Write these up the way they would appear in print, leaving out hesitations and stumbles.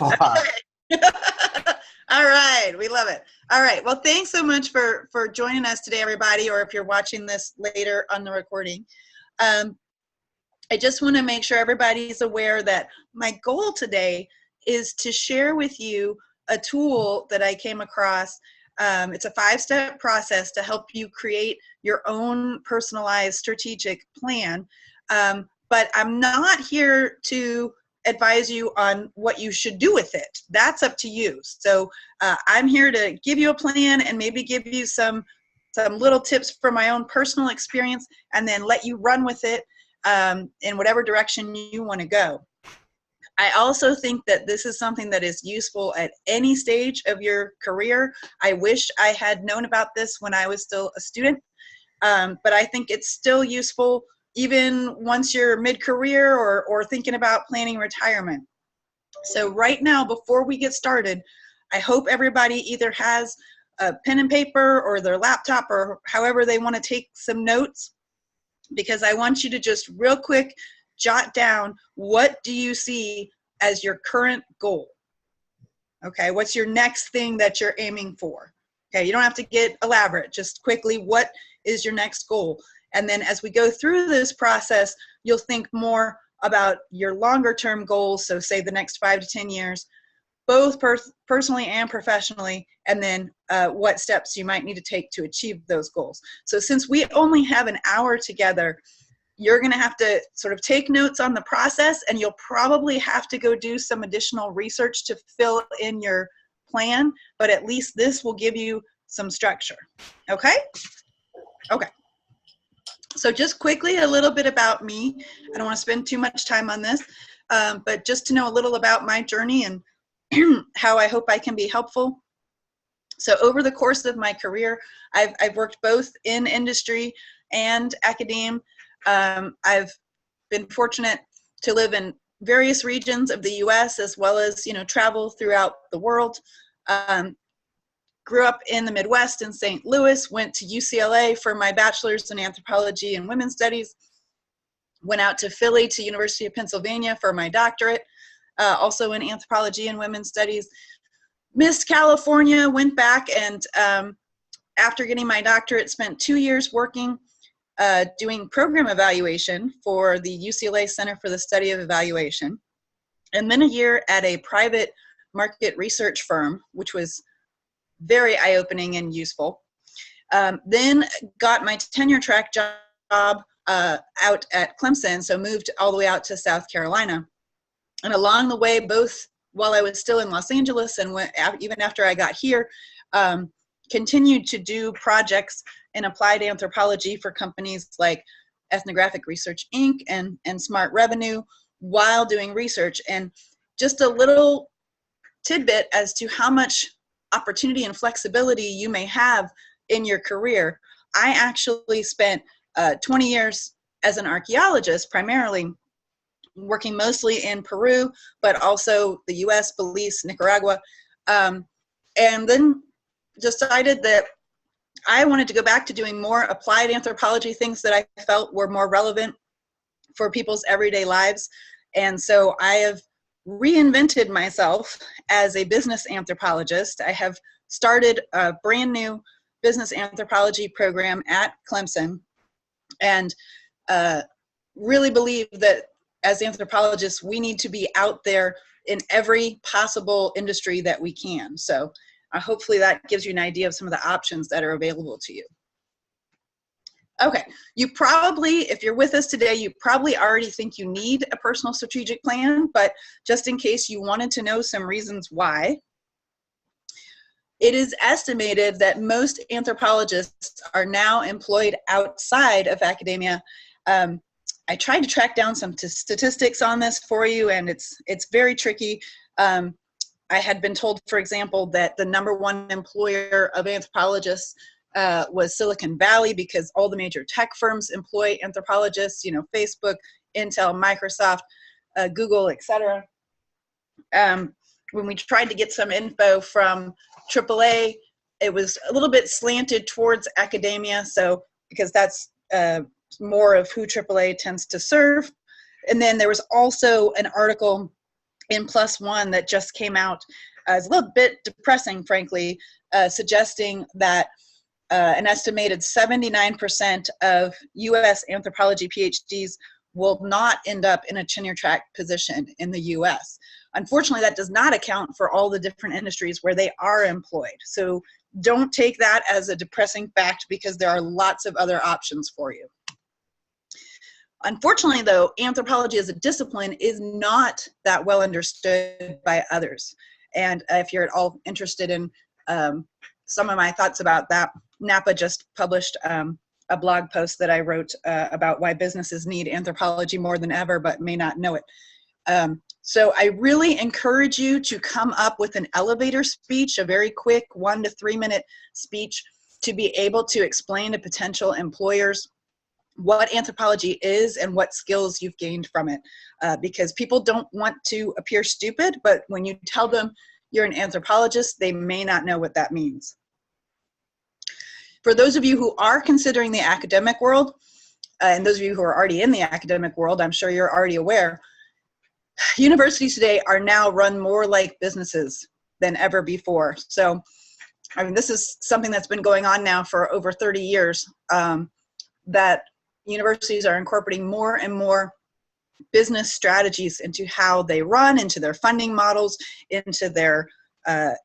lot. All right, we love it. All right, well, thanks so much for joining us today, everybody, or if you're watching this later on the recording. I just want to make sure everybody's aware that my goal today is to share with you a tool that I came across. It's a 5-step process to help you create your own personalized strategic plan. But I'm not here to advise you on what you should do with it. That's up to you. So I'm here to give you a plan and maybe give you some little tips from my own personal experience, and then let you run with it in whatever direction you want to go. I also think that this is something that is useful at any stage of your career. I wish I had known about this when I was still a student, but I think it's still useful even once you're mid-career or thinking about planning retirement. So right now, before we get started, I hope everybody either has a pen and paper or their laptop or however they want to take some notes, because I want you to just real quick jot down, what do you see as your current goal? Okay, what's your next thing that you're aiming for? Okay, you don't have to get elaborate, just quickly, what is your next goal? And then as we go through this process, you'll think more about your longer term goals, so say the next 5 to 10 years, both personally and professionally, and then what steps you might need to take to achieve those goals. So since we only have an hour together, you're going to have to sort of take notes on the process, and you'll probably have to go do some additional research to fill in your plan, but at least this will give you some structure. Okay? Okay. So just quickly, a little bit about me. I don't want to spend too much time on this, but just to know a little about my journey and how I hope I can be helpful. So over the course of my career, I've worked both in industry and academia. I've been fortunate to live in various regions of the U.S. as well as, travel throughout the world. Grew up in the Midwest in St. Louis, went to UCLA for my bachelor's in anthropology and women's studies, went out to Philly to University of Pennsylvania for my doctorate, also in anthropology and women's studies. Missed California, went back, and after getting my doctorate, spent 2 years working doing program evaluation for the UCLA Center for the Study of Evaluation, and then a year at a private market research firm, which was very eye-opening and useful. Then got my tenure track job out at Clemson, so moved all the way out to South Carolina. And along the way, both while I was still in Los Angeles and even after I got here, continued to do projects in applied anthropology for companies like Ethnographic Research Inc. and Smart Revenue while doing research. And just a little tidbit as to how much opportunity and flexibility you may have in your career. I actually spent 20 years as an archaeologist, primarily working mostly in Peru, but also the US, Belize, Nicaragua, and then decided that I wanted to go back to doing more applied anthropology, things that I felt were more relevant for people's everyday lives. And so I have reinvented myself as a business anthropologist. I have started a brand new business anthropology program at Clemson, and really believe that as anthropologists, we need to be out there in every possible industry that we can. So hopefully that gives you an idea of some of the options that are available to you. Okay, you probably, if you're with us today, you probably already think you need a personal strategic plan, but just in case you wanted to know some reasons why, it is estimated that most anthropologists are now employed outside of academia. I tried to track down some statistics on this for you, and it's very tricky. I had been told, for example, that the #1 employer of anthropologists was Silicon Valley, because all the major tech firms employ anthropologists, Facebook, Intel, Microsoft, Google, etc. When we tried to get some info from AAA, it was a little bit slanted towards academia, so because that's more of who AAA tends to serve. And then there was also an article in Plus One that just came out. It's a little bit depressing, frankly, suggesting that an estimated 79% of U.S. anthropology PhDs will not end up in a tenure track position in the U.S. Unfortunately, that does not account for all the different industries where they are employed. So don't take that as a depressing fact, because there are lots of other options for you. Unfortunately, though, anthropology as a discipline is not that well understood by others. And if you're at all interested in some of my thoughts about that, NAPA just published a blog post that I wrote about why businesses need anthropology more than ever, but may not know it. So I really encourage you to come up with an elevator speech, a very quick 1 to 3 minute speech, to be able to explain to potential employers what anthropology is and what skills you've gained from it. Because people don't want to appear stupid, but when you tell them you're an anthropologist, they may not know what that means. For those of you who are considering the academic world, and those of you who are already in the academic world, I'm sure you're already aware, universities today are now run more like businesses than ever before. So, I mean, this is something that's been going on now for over 30 years, that universities are incorporating more and more business strategies into how they run, into their funding models, into their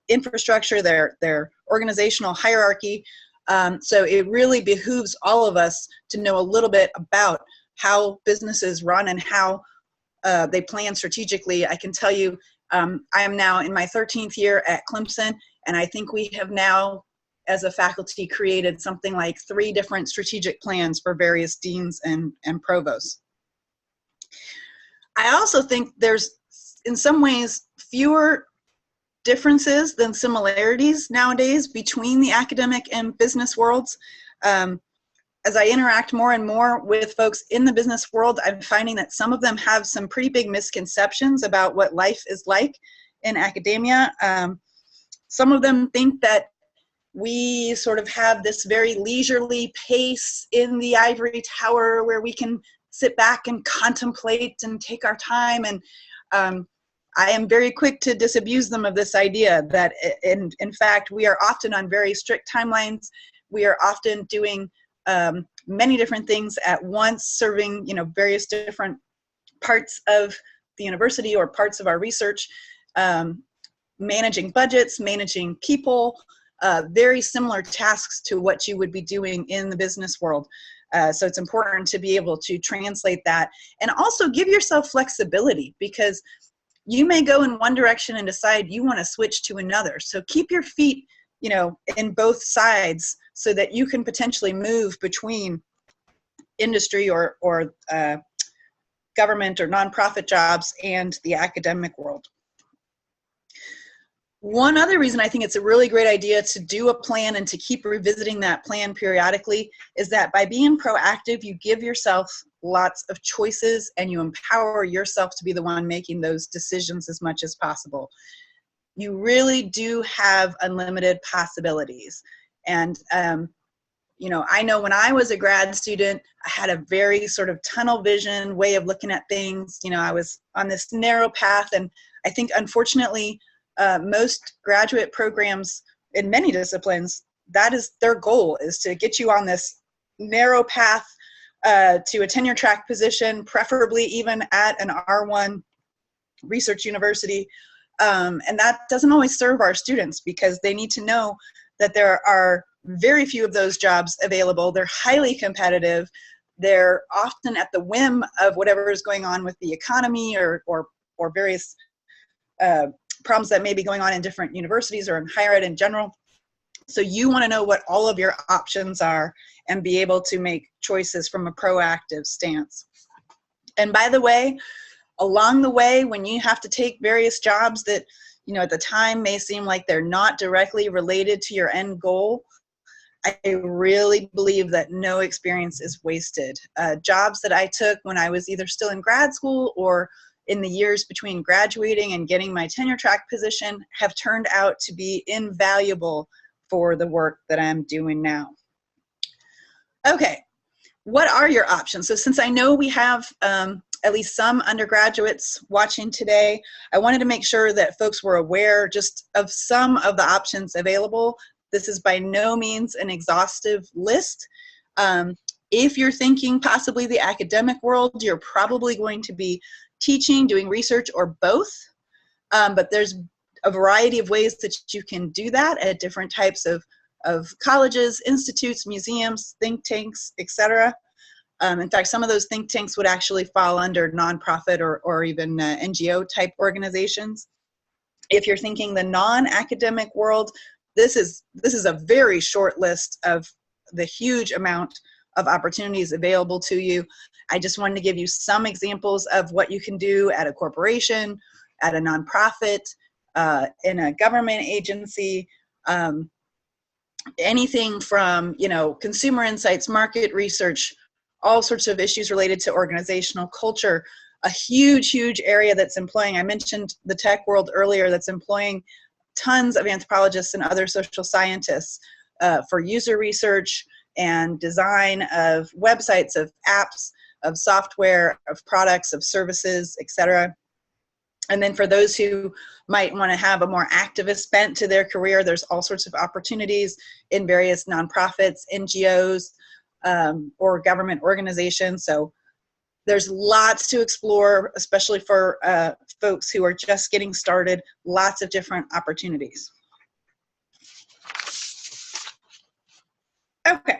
infrastructure, their organizational hierarchy. So it really behooves all of us to know a little bit about how businesses run and how they plan strategically. I can tell you, I am now in my 13th year at Clemson, and I think we have now, as a faculty, created something like 3 different strategic plans for various deans and provosts. I also think there's, in some ways, fewer differences than similarities nowadays between the academic and business worlds. As I interact more and more with folks in the business world, I'm finding that some of them have some pretty big misconceptions about what life is like in academia. Some of them think that we sort of have this very leisurely pace in the ivory tower where we can sit back and contemplate and take our time. And I am very quick to disabuse them of this idea that, in fact, we are often on very strict timelines. We are often doing many different things at once, serving, various different parts of the university or parts of our research, managing budgets, managing people, very similar tasks to what you would be doing in the business world. So it's important to be able to translate that, and also give yourself flexibility, because you may go in one direction and decide you want to switch to another. So keep your feet, in both sides, so that you can potentially move between industry or government or nonprofit jobs and the academic world. One other reason I think it's a really great idea to do a plan and to keep revisiting that plan periodically is that by being proactive, you give yourself lots of choices and you empower yourself to be the one making those decisions as much as possible. You really do have unlimited possibilities. And, I know when I was a grad student, I had a very sort of tunnel vision way of looking at things. I was on this narrow path, and I think, unfortunately, most graduate programs in many disciplines, that is their goal, is to get you on this narrow path to a tenure track position, preferably even at an R1 research university. And that doesn't always serve our students, because they need to know that there are very few of those jobs available. They're highly competitive. They're often at the whim of whatever is going on with the economy or various problems that may be going on in different universities or in higher ed in general. So you want to know what all of your options are and be able to make choices from a proactive stance. And by the way, along the way, when you have to take various jobs that, at the time may seem like they're not directly related to your end goal, I really believe that no experience is wasted. Jobs that I took when I was either still in grad school or in the years between graduating and getting my tenure track position have turned out to be invaluable for the work that I'm doing now. Okay, what are your options? So since I know we have at least some undergraduates watching today, I wanted to make sure that folks were aware just of some of the options available. This is by no means an exhaustive list. If you're thinking possibly the academic world, you're probably going to be teaching, doing research, or both. But there's a variety of ways that you can do that at different types of colleges, institutes, museums, think tanks, etc. In fact, some of those think tanks would actually fall under nonprofit or even NGO type organizations. If you're thinking the non-academic world, this is a very short list of the huge amount of opportunities available to you. I just wanted to give you some examples of what you can do at a corporation, at a nonprofit, in a government agency, anything from, you know, consumer insights, market research, all sorts of issues related to organizational culture. A huge, huge area that's employing, I mentioned the tech world earlier, that's employing tons of anthropologists and other social scientists for user research and design of websites, of apps, of software, of products, of services, etc. And then for those who might want to have a more activist bent to their career, there's all sorts of opportunities in various nonprofits, NGOs, or government organizations. So there's lots to explore, especially for folks who are just getting started, lots of different opportunities. Okay,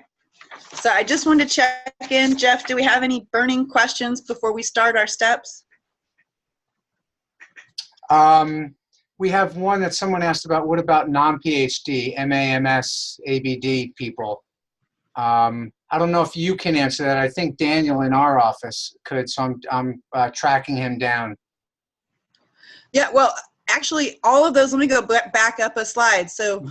so I just wanted to check in. Jeff, do we have any burning questions before we start our steps? We have one that someone asked about. What about non-PhD, MAMS, ABD people? I don't know if you can answer that. I think Daniel in our office could, so I'm tracking him down. Yeah, well, actually, all of those, let me go back up a slide. So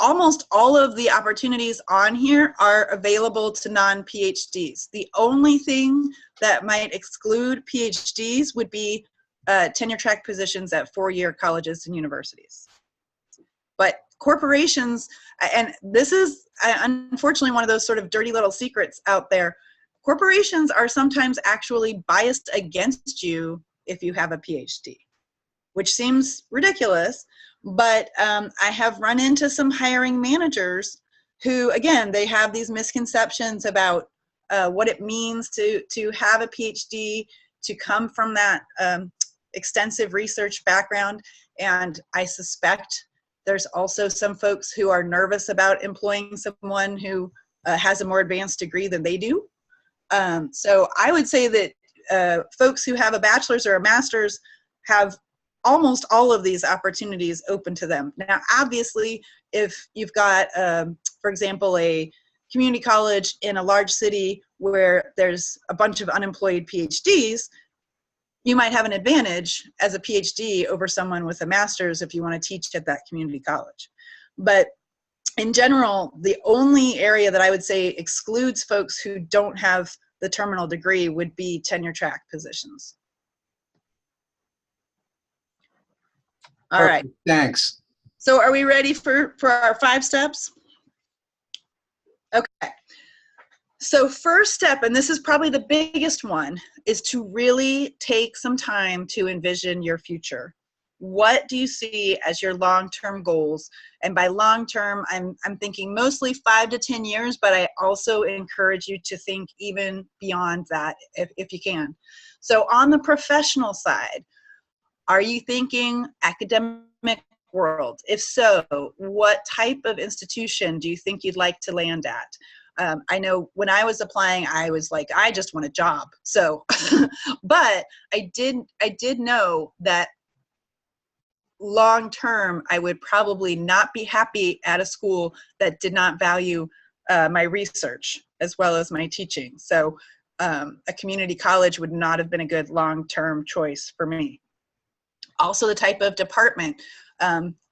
almost all of the opportunities on here are available to non-PhDs. The only thing that might exclude PhDs would be tenure track positions at four-year colleges and universities. But corporations, and this is unfortunately one of those sort of dirty little secrets out there, corporations are sometimes actually biased against you if you have a PhD, which seems ridiculous, but I have run into some hiring managers who, again, they have these misconceptions about what it means to have a PhD, to come from that extensive research background, and I suspect there's also some folks who are nervous about employing someone who has a more advanced degree than they do. So I would say that folks who have a bachelor's or a master's have almost all of these opportunities open to them. Now, obviously, if you've got, for example, a community college in a large city where there's a bunch of unemployed PhDs, you might have an advantage as a PhD over someone with a master's if you want to teach at that community college. But in general, the only area that I would say excludes folks who don't have the terminal degree would be tenure track positions. All right. Thanks. So are we ready for our 5 steps? Okay. So first step, and this is probably the biggest one, is to really take some time to envision your future. What do you see as your long-term goals? And by long-term, I'm thinking mostly 5 to 10 years, but I also encourage you to think even beyond that if you can. So on the professional side, are you thinking academic world? If so, what type of institution do you think you'd like to land at? I know when I was applying, I was like, I just want a job. So, but I did know that long term, I would probably not be happy at a school that did not value my research as well as my teaching. So a community college would not have been a good long-term choice for me. Also the type of department.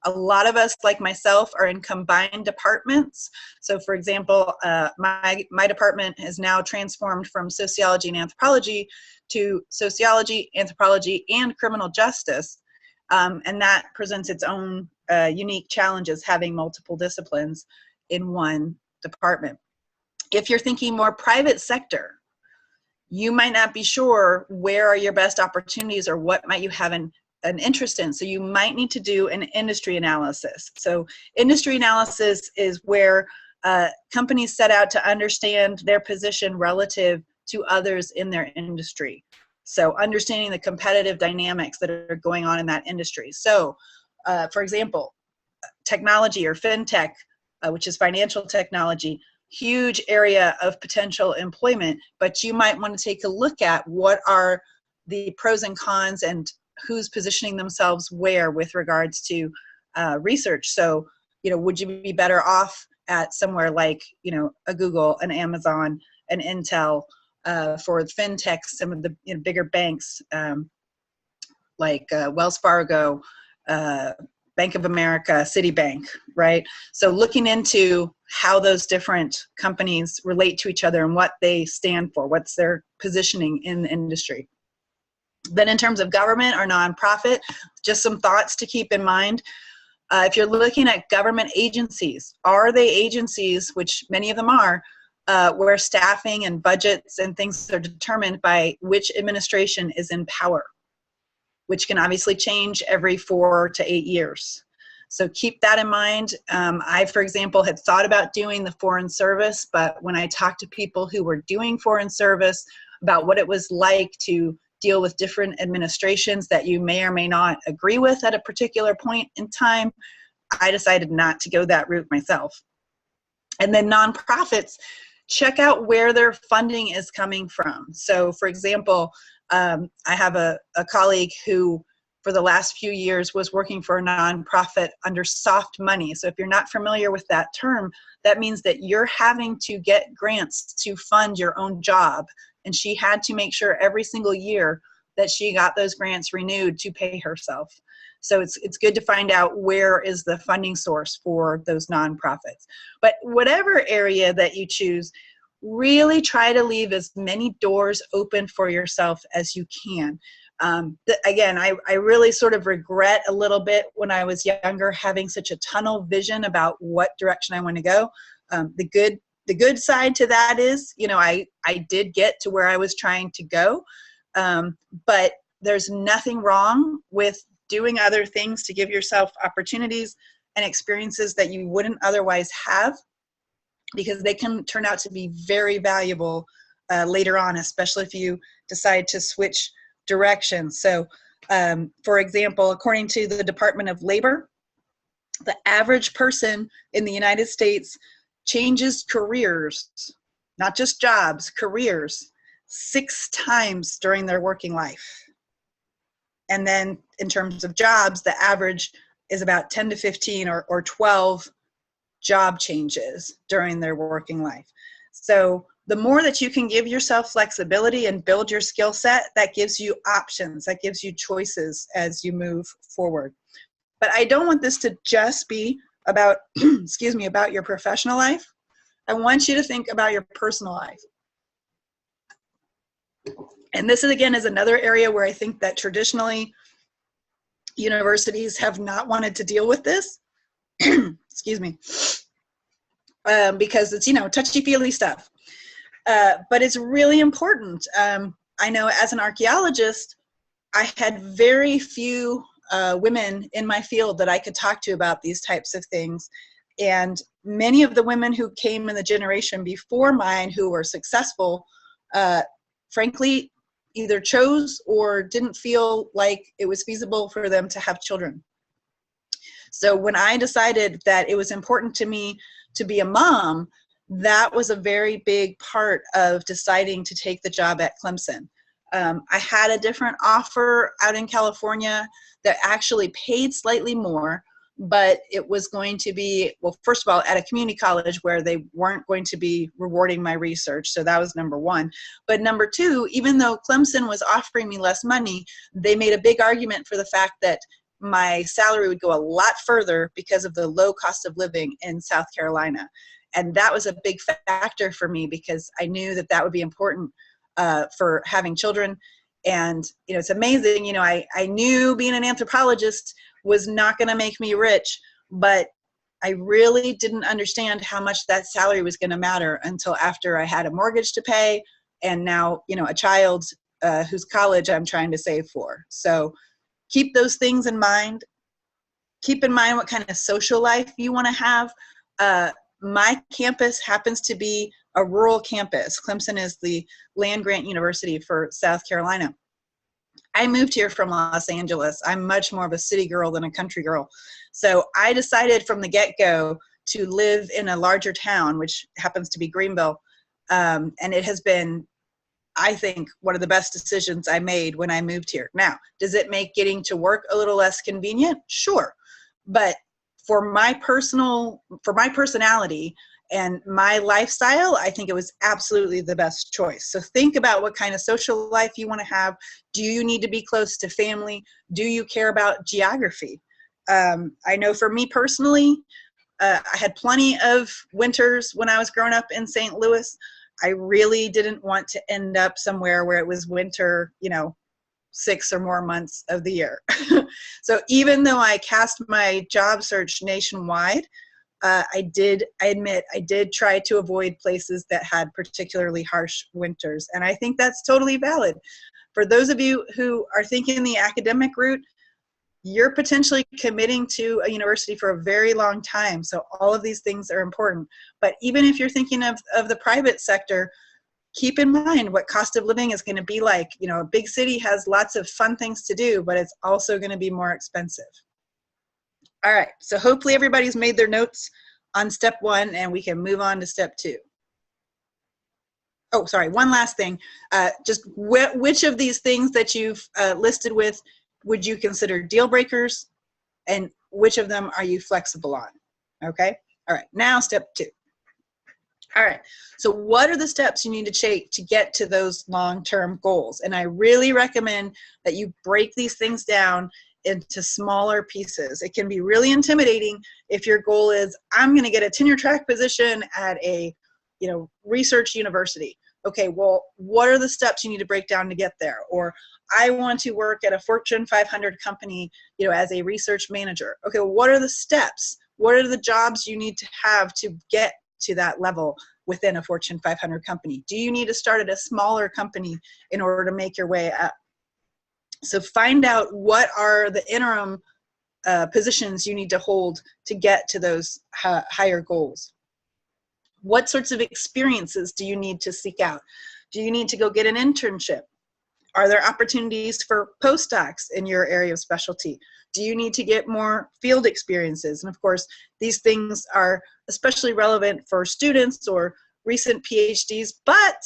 A lot of us, like myself, are in combined departments. So for example, my department has now transformed from sociology and anthropology to sociology, anthropology, and criminal justice. And that presents its own unique challenges, having multiple disciplines in one department. If you're thinking more private sector, you might not be sure where are your best opportunities or what might you have an interest in. So you might need to do an industry analysis. So industry analysis is where companies set out to understand their position relative to others in their industry. So understanding the competitive dynamics that are going on in that industry. So for example, technology or fintech, which is financial technology, huge area of potential employment, but you might want to take a look at what are the pros and cons and who's positioning themselves where with regards to research. So, would you be better off at somewhere like, a Google, an Amazon, an Intel, for fintech, some of the bigger banks like Wells Fargo, Bank of America, Citibank, right? So looking into how those different companies relate to each other and what they stand for, what's their positioning in the industry. Then in terms of government or nonprofit, just some thoughts to keep in mind. If you're looking at government agencies, are they agencies, which many of them are, where staffing and budgets and things are determined by which administration is in power, which can obviously change every 4 to 8 years. So keep that in mind. I, for example, had thought about doing the foreign service, but when I talked to people who were doing foreign service about what it was like to deal with different administrations that you may or may not agree with at a particular point in time, I decided not to go that route myself. And then nonprofits, check out where their funding is coming from. So for example, I have a colleague who for the last few years was working for a nonprofit under soft money. So if you're not familiar with that term, that means that you're having to get grants to fund your own job. And she had to make sure every single year that she got those grants renewed to pay herself. So it's good to find out where is the funding source for those nonprofits. But whatever area that you choose, really try to leave as many doors open for yourself as you can. Again, I really sort of regret a little bit when I was younger having such a tunnel vision about what direction I want to go. The good side to that is, I did get to where I was trying to go, but there's nothing wrong with doing other things to give yourself opportunities and experiences that you wouldn't otherwise have, because they can turn out to be very valuable later on, especially if you decide to switch directions. So, for example, according to the Department of Labor, the average person in the United States changes careers, not just jobs, careers, 6 times during their working life. And then in terms of jobs, the average is about 10 to 15 or 12 job changes during their working life. So the more that you can give yourself flexibility and build your skill set, that gives you options, that gives you choices as you move forward. But I don't want this to just be about, excuse me, about your professional life. I want you to think about your personal life. And this, again, is another area where I think that traditionally universities have not wanted to deal with this. Excuse me. Because it's, touchy-feely stuff. But it's really important. I know as an archaeologist, I had very few women in my field that I could talk to about these types of things. And many of the women who came in the generation before mine who were successful, frankly, either chose or didn't feel like it was feasible for them to have children. So when I decided that it was important to me to be a mom, that was a very big part of deciding to take the job at Clemson. I had a different offer out in California that actually paid slightly more, but it was going to be, well, first of all, at a community college where they weren't going to be rewarding my research. So that was number one. But number two, even though Clemson was offering me less money, they made a big argument for the fact that my salary would go a lot further because of the low cost of living in South Carolina. And that was a big factor for me because I knew that that would be important for having children. And, it's amazing, I knew being an anthropologist was not going to make me rich, but I really didn't understand how much that salary was going to matter until after I had a mortgage to pay, and now, a child whose college I'm trying to save for. So keep those things in mind. Keep in mind what kind of social life you want to have. My campus happens to be a rural campus. Clemson is the land-grant university for South Carolina. I moved here from Los Angeles. I'm much more of a city girl than a country girl. So I decided from the get-go to live in a larger town, which happens to be Greenville. And it has been, I think, one of the best decisions I made when I moved here. Now, does it make getting to work a little less convenient? Sure. But for my personality and my lifestyle, I think it was absolutely the best choice. So think about what kind of social life you want to have. Do you need to be close to family? Do you care about geography? I know for me personally, I had plenty of winters when I was growing up in St. Louis. I really didn't want to end up somewhere where it was winter, 6 or more months of the year. So even though I cast my job search nationwide, I admit I did try to avoid places that had particularly harsh winters. And I think that's totally valid. For those of you who are thinking the academic route, you're potentially committing to a university for a very long time. So all of these things are important. But even if you're thinking of the private sector, keep in mind what cost of living is going to be like. A big city has lots of fun things to do, but it's also going to be more expensive. All right, so hopefully everybody's made their notes on step 1 and we can move on to step 2. Oh, sorry, one last thing. Just which of these things that you've listed with would you consider deal breakers, and which of them are you flexible on? Okay, all right, now step 2. All right, so what are the steps you need to take to get to those long-term goals? And I really recommend that you break these things down into smaller pieces. It can be really intimidating if your goal is, I'm going to get a tenure track position at a research university. Okay, well, what are the steps you need to break down to get there? Or I want to work at a Fortune 500 company, as a research manager. Okay, well, what are the steps? What are the jobs you need to have to get to that level within a Fortune 500 company? Do you need to start at a smaller company in order to make your way up? So find out what are the interim positions you need to hold to get to those higher goals. What sorts of experiences do you need to seek out? Do you need to go get an internship? Are there opportunities for postdocs in your area of specialty? Do you need to get more field experiences? And of course, these things are especially relevant for students or recent PhDs, but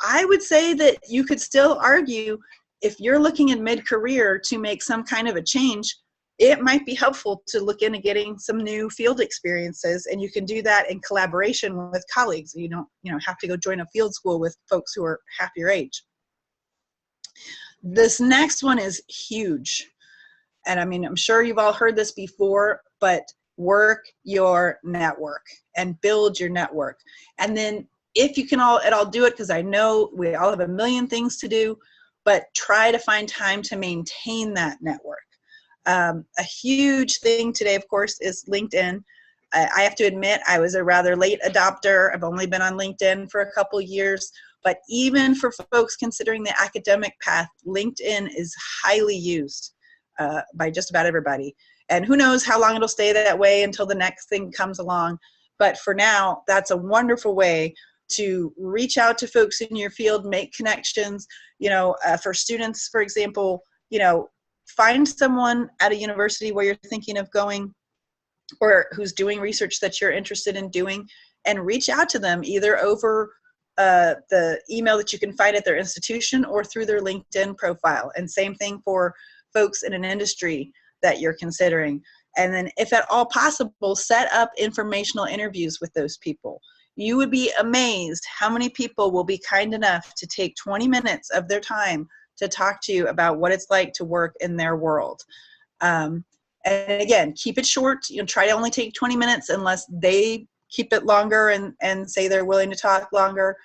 I would say that you could still argue if you're looking in mid-career to make some kind of a change, it might be helpful to look into getting some new field experiences, and you can do that in collaboration with colleagues. You don't have to go join a field school with folks who are half your age. This next one is huge. And I'm sure you've all heard this before, but work your network and build your network. And then if you can at all do it, because I know we all have a million things to do, but try to find time to maintain that network. A huge thing today, of course, is LinkedIn. I have to admit, I was a rather late adopter. I've only been on LinkedIn for a couple years, but even for folks considering the academic path, LinkedIn is highly used by just about everybody. And who knows how long it'll stay that way until the next thing comes along. But for now, that's a wonderful way to reach out to folks in your field, make connections. For students, for example, find someone at a university where you're thinking of going or who's doing research that you're interested in doing, and reach out to them either over the email that you can find at their institution or through their LinkedIn profile. And same thing for folks in an industry that you're considering. And then if at all possible, set up informational interviews with those people. You would be amazed how many people will be kind enough to take 20 minutes of their time to talk to you about what it's like to work in their world. And again, keep it short. Try to only take 20 minutes unless they keep it longer and say they're willing to talk longer.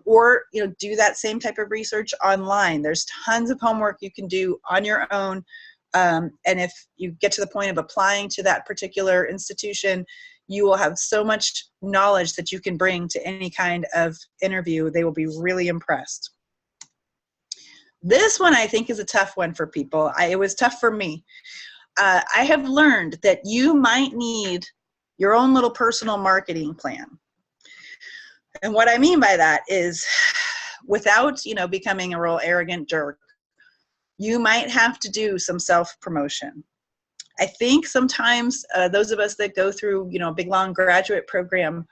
Or do that same type of research online. There's tons of homework you can do on your own. And if you get to the point of applying to that particular institution, You will have so much knowledge that you can bring to any kind of interview. They will be really impressed. This one I think is a tough one for people. It was tough for me. I have learned that you might need your own little personal marketing plan. And what I mean by that is, without, becoming a real arrogant jerk, you might have to do some self-promotion. I think sometimes those of us that go through, a big long graduate program,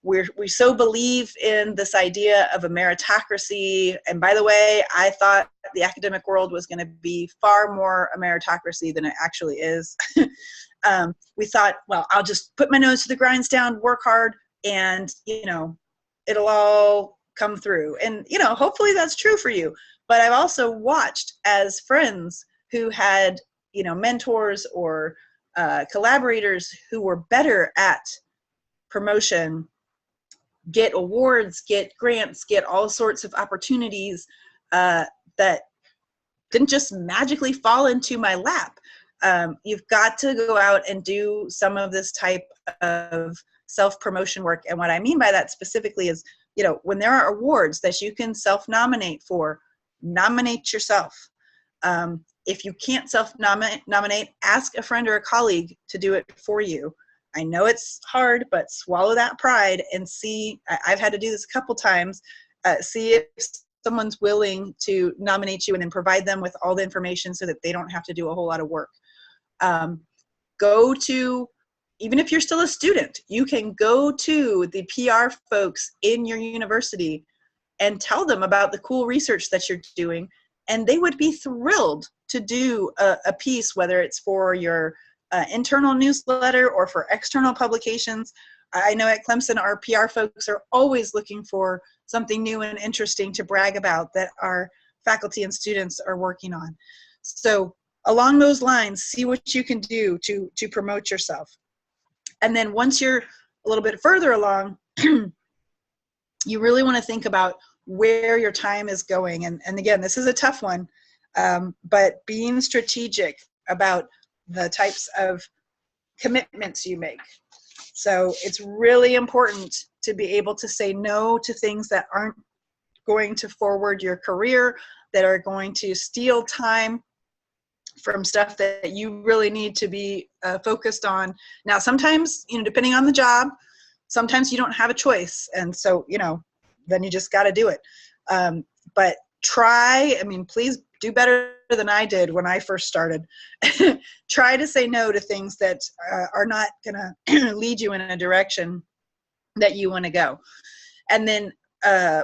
we so believe in this idea of a meritocracy. And by the way, I thought the academic world was going to be far more a meritocracy than it actually is. We thought, well, I'll just put my nose to the grindstone, work hard, and, it'll all come through. And, hopefully that's true for you. But I've also watched as friends who had, mentors or collaborators who were better at promotion get awards, get grants, get all sorts of opportunities that didn't just magically fall into my lap. You've got to go out and do some of this type of self-promotion work. And what I mean by that specifically is, when there are awards that you can self-nominate for, nominate yourself. If you can't self-nominate, ask a friend or a colleague to do it for you. I know it's hard, but swallow that pride and see. I've had to do this a couple times. See if someone's willing to nominate you, and then provide them with all the information so that they don't have to do a whole lot of work. Go to, even if you're still a student, you can go to the PR folks in your university and tell them about the cool research that you're doing, and they would be thrilled to do a piece, whether it's for your internal newsletter or for external publications. I know at Clemson, our PR folks are always looking for something new and interesting to brag about that our faculty and students are working on. So along those lines, see what you can do to promote yourself. And then once you're a little bit further along, you really want to think about where your time is going. And again, this is a tough one, but being strategic about the types of commitments you make. So it's really important to be able to say no to things that aren't going to forward your career, that are going to steal time from stuff that you really need to be focused on. Now, sometimes, depending on the job, sometimes you don't have a choice. And so, then you just got to do it. But please do better than I did when I first started. Try to say no to things that are not going to lead you in a direction that you want to go. And then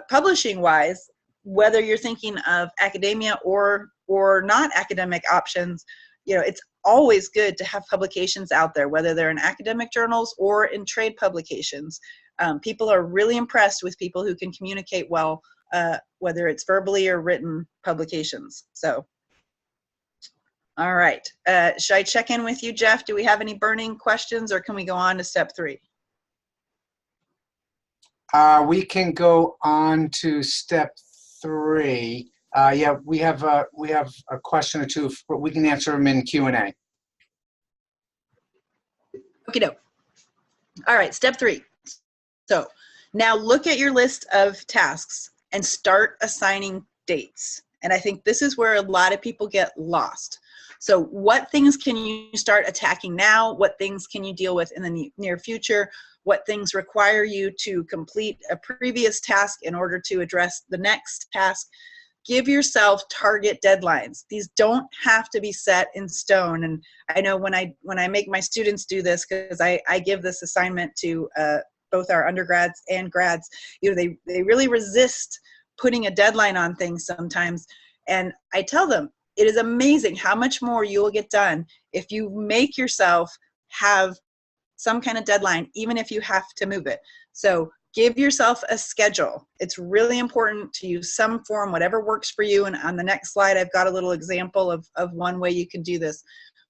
publishing wise, whether you're thinking of academia or not academic options, it's always good to have publications out there, whether they're in academic journals or in trade publications. People are really impressed with people who can communicate well, whether it's verbally or written publications. So, all right. Should I check in with you, Jeff? Do we have any burning questions, or can we go on to step 3? We can go on to step 3. Yeah, we have a question or two, but we can answer them in Q&A. Okie doke. All right, step 3. So now look at your list of tasks and start assigning dates. And I think this is where a lot of people get lost. So what things can you start attacking now? What things can you deal with in the near future? What things require you to complete a previous task in order to address the next task? Give yourself target deadlines. These don't have to be set in stone. And I know when I make my students do this, because I give this assignment to both our undergrads and grads, they really resist putting a deadline on things sometimes. And I tell them, it is amazing how much more you will get done if you make yourself have some kind of deadline, even if you have to move it. So give yourself a schedule. It's really important to use some form, whatever works for you. And on the next slide, I've got a little example of one way you can do this.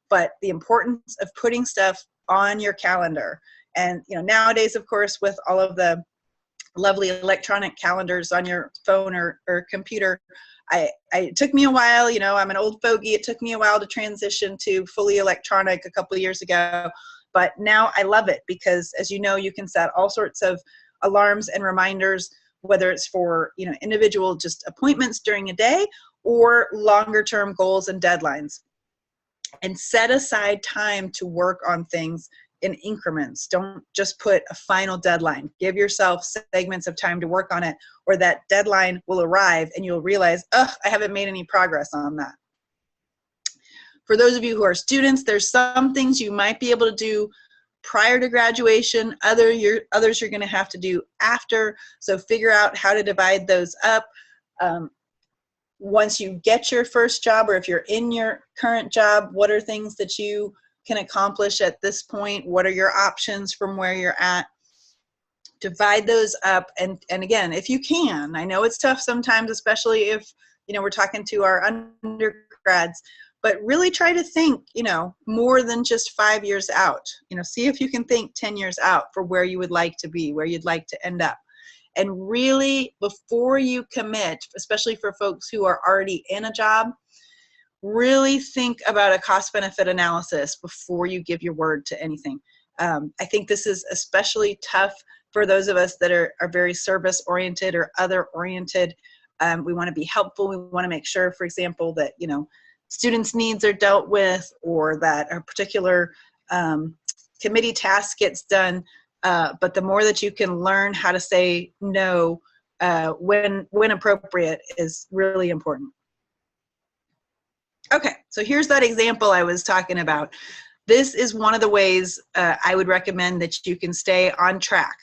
But the importance of putting stuff on your calendar. And nowadays, of course, with all of the lovely electronic calendars on your phone or computer, it took me a while. I'm an old fogey. It took me a while to transition to fully electronic a couple of years ago. But now I love it because, as you know, you can set all sorts of alarms and reminders, whether it's for, individual just appointments during a day or longer term goals and deadlines. And set aside time to work on things in increments. Don't just put a final deadline. Give yourself segments of time to work on it, or that deadline will arrive and you'll realize, I haven't made any progress on that. For those of you who are students, there's some things you might be able to do prior to graduation, others you're going to have to do after. So figure out how to divide those up. Once you get your first job, or if you're in your current job, what are things that you can accomplish at this point? What are your options from where you're at? Divide those up. And again, if you can, I know it's tough sometimes, especially if, we're talking to our undergrads, but really try to think, more than just 5 years out. See if you can think 10 years out for where you would like to be, where you'd like to end up. And really, before you commit, especially for folks who are already in a job, really think about a cost-benefit analysis before you give your word to anything. I think this is especially tough for those of us that are very service-oriented or other-oriented. We want to be helpful. We want to make sure, for example, that, students' needs are dealt with, or that a particular committee task gets done. But the more that you can learn how to say no when appropriate is really important. Okay, so here's that example I was talking about. This is one of the ways I would recommend that you can stay on track.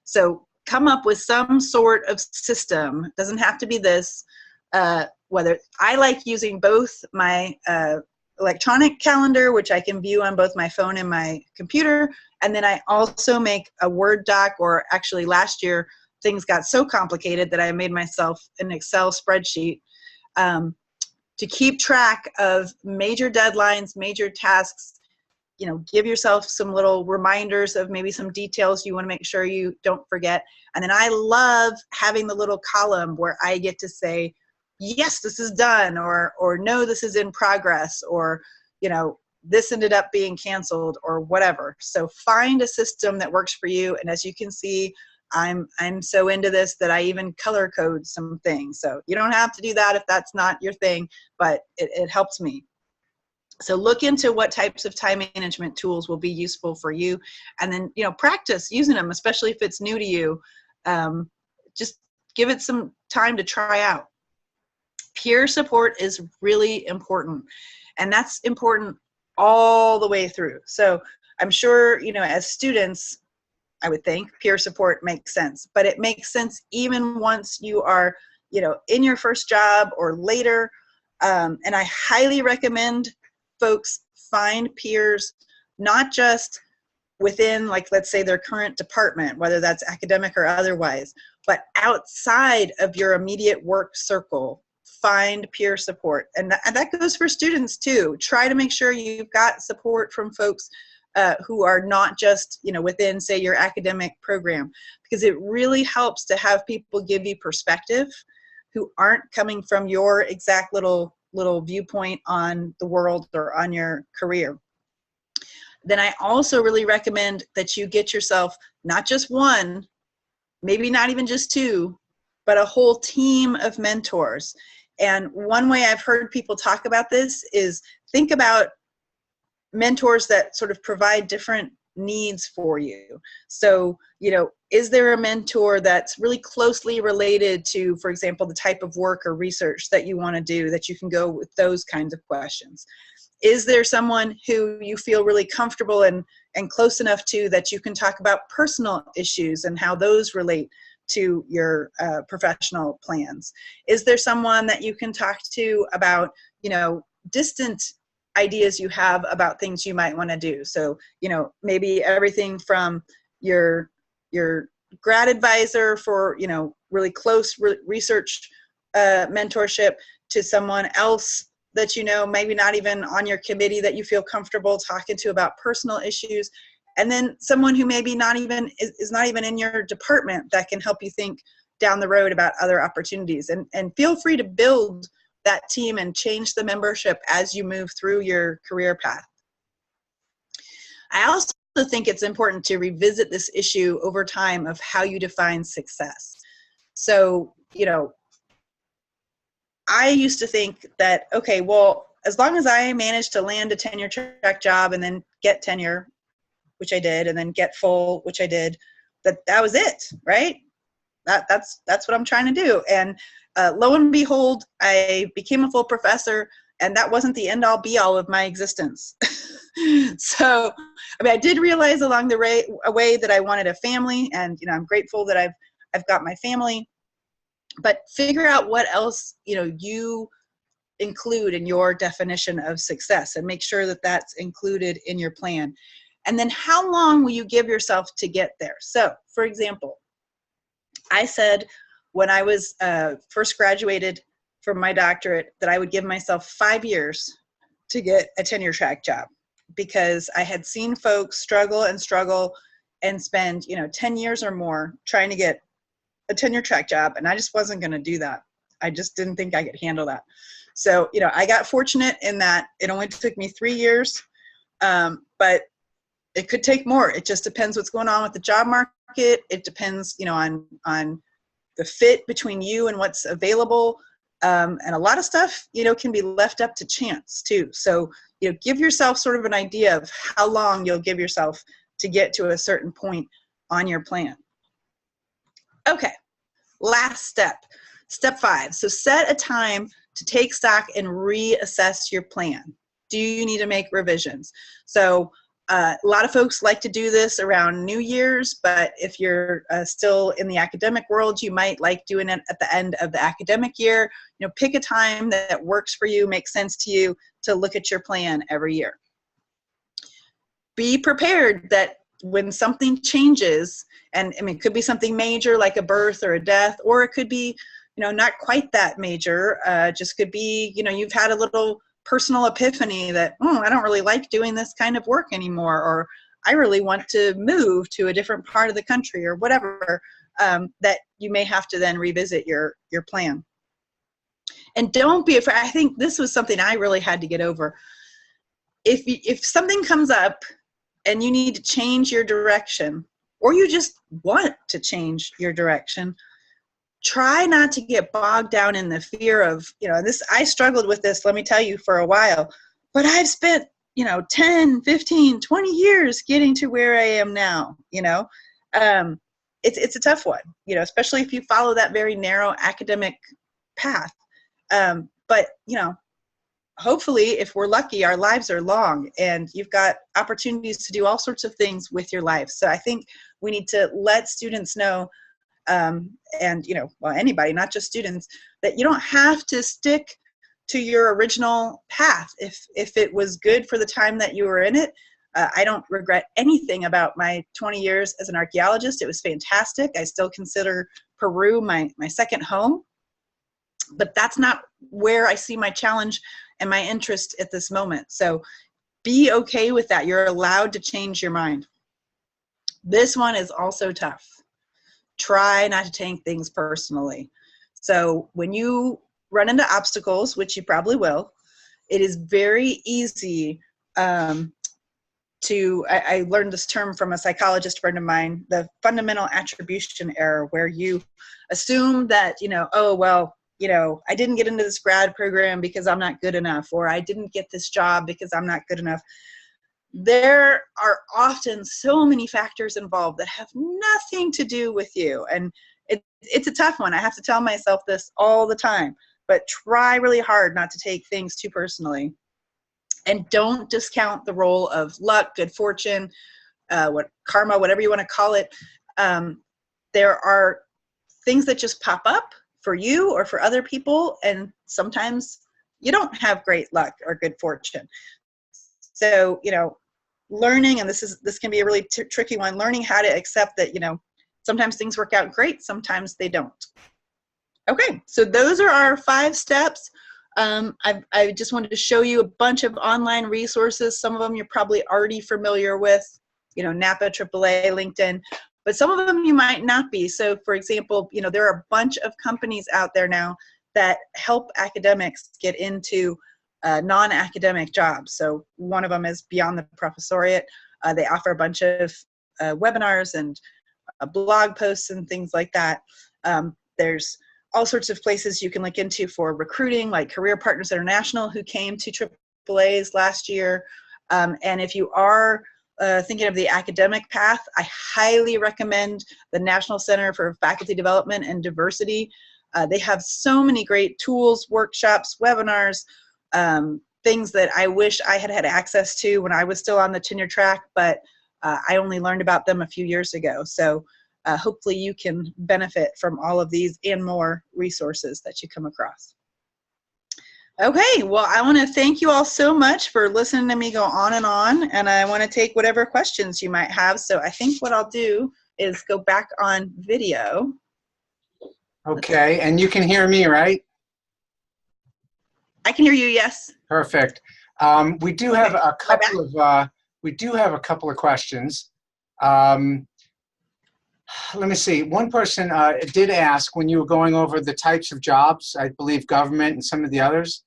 So come up with some sort of system. It doesn't have to be this. Whether I like using both my electronic calendar, which I can view on both my phone and my computer, and then I also make a Word doc, or actually last year things got so complicated that I made myself an Excel spreadsheet to keep track of major deadlines, major tasks. Give yourself some little reminders of maybe some details you want to make sure you don't forget. And then I love having the little column where I get to say, yes, this is done, or no, this is in progress, or, this ended up being canceled, or whatever. So find a system that works for you. And as you can see, I'm so into this that I even color code some things. So you don't have to do that if that's not your thing, but it helps me. So look into what types of time management tools will be useful for you, and then, practice using them, especially if it's new to you. Just give it some time to try out. Peer support is really important, and that's important all the way through. So I'm sure, as students, I would think peer support makes sense, but it makes sense even once you are, in your first job or later. And I highly recommend folks find peers, not just within, like, let's say their current department, whether that's academic or otherwise, but outside of your immediate work circle. Find peer support. And that goes for students too. Try to make sure you've got support from folks who are not just, within, say, your academic program, because it really helps to have people give you perspective who aren't coming from your exact little viewpoint on the world or on your career. Then I also really recommend that you get yourself not just one, maybe not even just two, but a whole team of mentors. And one way I've heard people talk about this is think about mentors that sort of provide different needs for you. So, is there a mentor that's really closely related to, for example, the type of work or research that you want to do, that you can go with those kinds of questions? Is there someone who you feel really comfortable and close enough to that you can talk about personal issues and how those relate to your professional plans? Is there someone that you can talk to about, distant ideas you have about things you might want to do? So, maybe everything from your grad advisor for, really close research mentorship, to someone else that, maybe not even on your committee that you feel comfortable talking to about personal issues. And then someone who maybe is not even in your department that can help you think down the road about other opportunities. And feel free to build that team and change the membership as you move through your career path. I also think it's important to revisit this issue over time of how you define success. So, you know, I used to think that, okay, well, as long as I managed to land a tenure track job and then get tenure, which I did, and then get full, which I did, that was it, right? That's what I'm trying to do. And lo and behold, I became a full professor, and that wasn't the end all be all of my existence. So, I mean, I did realize along the way that I wanted a family, and, you know, I'm grateful that I've got my family, but figure out what else, you know, you include in your definition of success, and make sure that that's included in your plan. And then how long will you give yourself to get there? So, for example, I said when I was first graduated from my doctorate that I would give myself 5 years to get a tenure track job, because I had seen folks struggle and spend, you know, 10 years or more trying to get a tenure track job, and I just wasn't going to do that. I just didn't think I could handle that. So, you know, I got fortunate in that it only took me 3 years, but it could take more. It just depends what's going on with the job market. It depends, you know, on the fit between you and what's available. And a lot of stuff, you know, can be left up to chance too. So, you know, give yourself sort of an idea of how long you'll give yourself to get to a certain point on your plan. Okay, last step, step 5. So set a time to take stock and reassess your plan. Do you need to make revisions? So a lot of folks like to do this around New Year's, but if you're still in the academic world, you might like doing it at the end of the academic year. You know, pick a time that works for you, makes sense to you, to look at your plan every year. Be prepared that when something changes, and I mean, it could be something major like a birth or a death, or it could be, you know, not quite that major, just could be, you know, you've had a little personal epiphany that, I don't really like doing this kind of work anymore, or I really want to move to a different part of the country, or whatever, that you may have to then revisit your plan. And don't be afraid. I think this was something I really had to get over. If something comes up and you need to change your direction, or you just want to change your direction, try not to get bogged down in the fear of, you know, this, I struggled with this, let me tell you, for a while, but I've spent, you know, 10, 15, 20 years getting to where I am now, you know. It's a tough one, you know, especially if you follow that very narrow academic path. But, you know, hopefully, if we're lucky, our lives are long, and you've got opportunities to do all sorts of things with your life. So I think we need to let students know, and, you know, well, anybody, not just students, that you don't have to stick to your original path. If it was good for the time that you were in it, I don't regret anything about my 20 years as an archaeologist. It was fantastic. I still consider Peru my second home, but that's not where I see my challenge and my interest at this moment. So be okay with that. You're allowed to change your mind. This one is also tough. Try not to take things personally. So when you run into obstacles, which you probably will, it is very easy I learned this term from a psychologist friend of mine, the fundamental attribution error, where you assume that, you know, oh, well, you know, I didn't get into this grad program because I'm not good enough, or I didn't get this job because I'm not good enough. There are often so many factors involved that have nothing to do with you. And it's a tough one. I have to tell myself this all the time, but try really hard not to take things too personally. And don't discount the role of luck, good fortune, karma, whatever you want to call it. There are things that just pop up for you or for other people, and sometimes you don't have great luck or good fortune. So, you know, learning, and this can be a really tricky one, learning how to accept that, you know, sometimes things work out great, sometimes they don't. Okay, so those are our 5 steps. I just wanted to show you a bunch of online resources. Some of them you're probably already familiar with, you know, NAPA, AAA, LinkedIn, but some of them you might not be. So for example, you know, there are a bunch of companies out there now that help academics get into non-academic jobs. So one of them is Beyond the Professoriate. They offer a bunch of webinars and blog posts and things like that. There's all sorts of places you can look into for recruiting, like Career Partners International, who came to AAA's last year. And if you are thinking of the academic path, I highly recommend the National Center for Faculty Development and Diversity. They have so many great tools, workshops, webinars, things that I wish I had had access to when I was still on the tenure track, but I only learned about them a few years ago. So hopefully you can benefit from all of these and more resources that you come across. Okay, well, I want to thank you all so much for listening to me go on, and I want to take whatever questions you might have. So I think what I'll do is go back on video. Okay, and you can hear me, right? I can hear you, yes. Perfect. We do have a couple of questions. Let me see. One person did ask, when you were going over the types of jobs, I believe government and some of the others,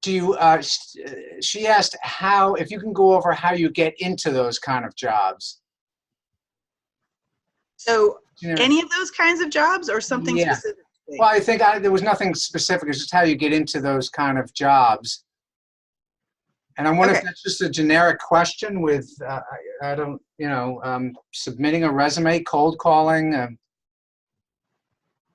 she asked if you can go over how you get into those kind of jobs. So any of those kinds of jobs or something specific? Well, I think there was nothing specific. It's just how you get into those kind of jobs. And I wonder if that's just a generic question with, I don't, submitting a resume, cold calling.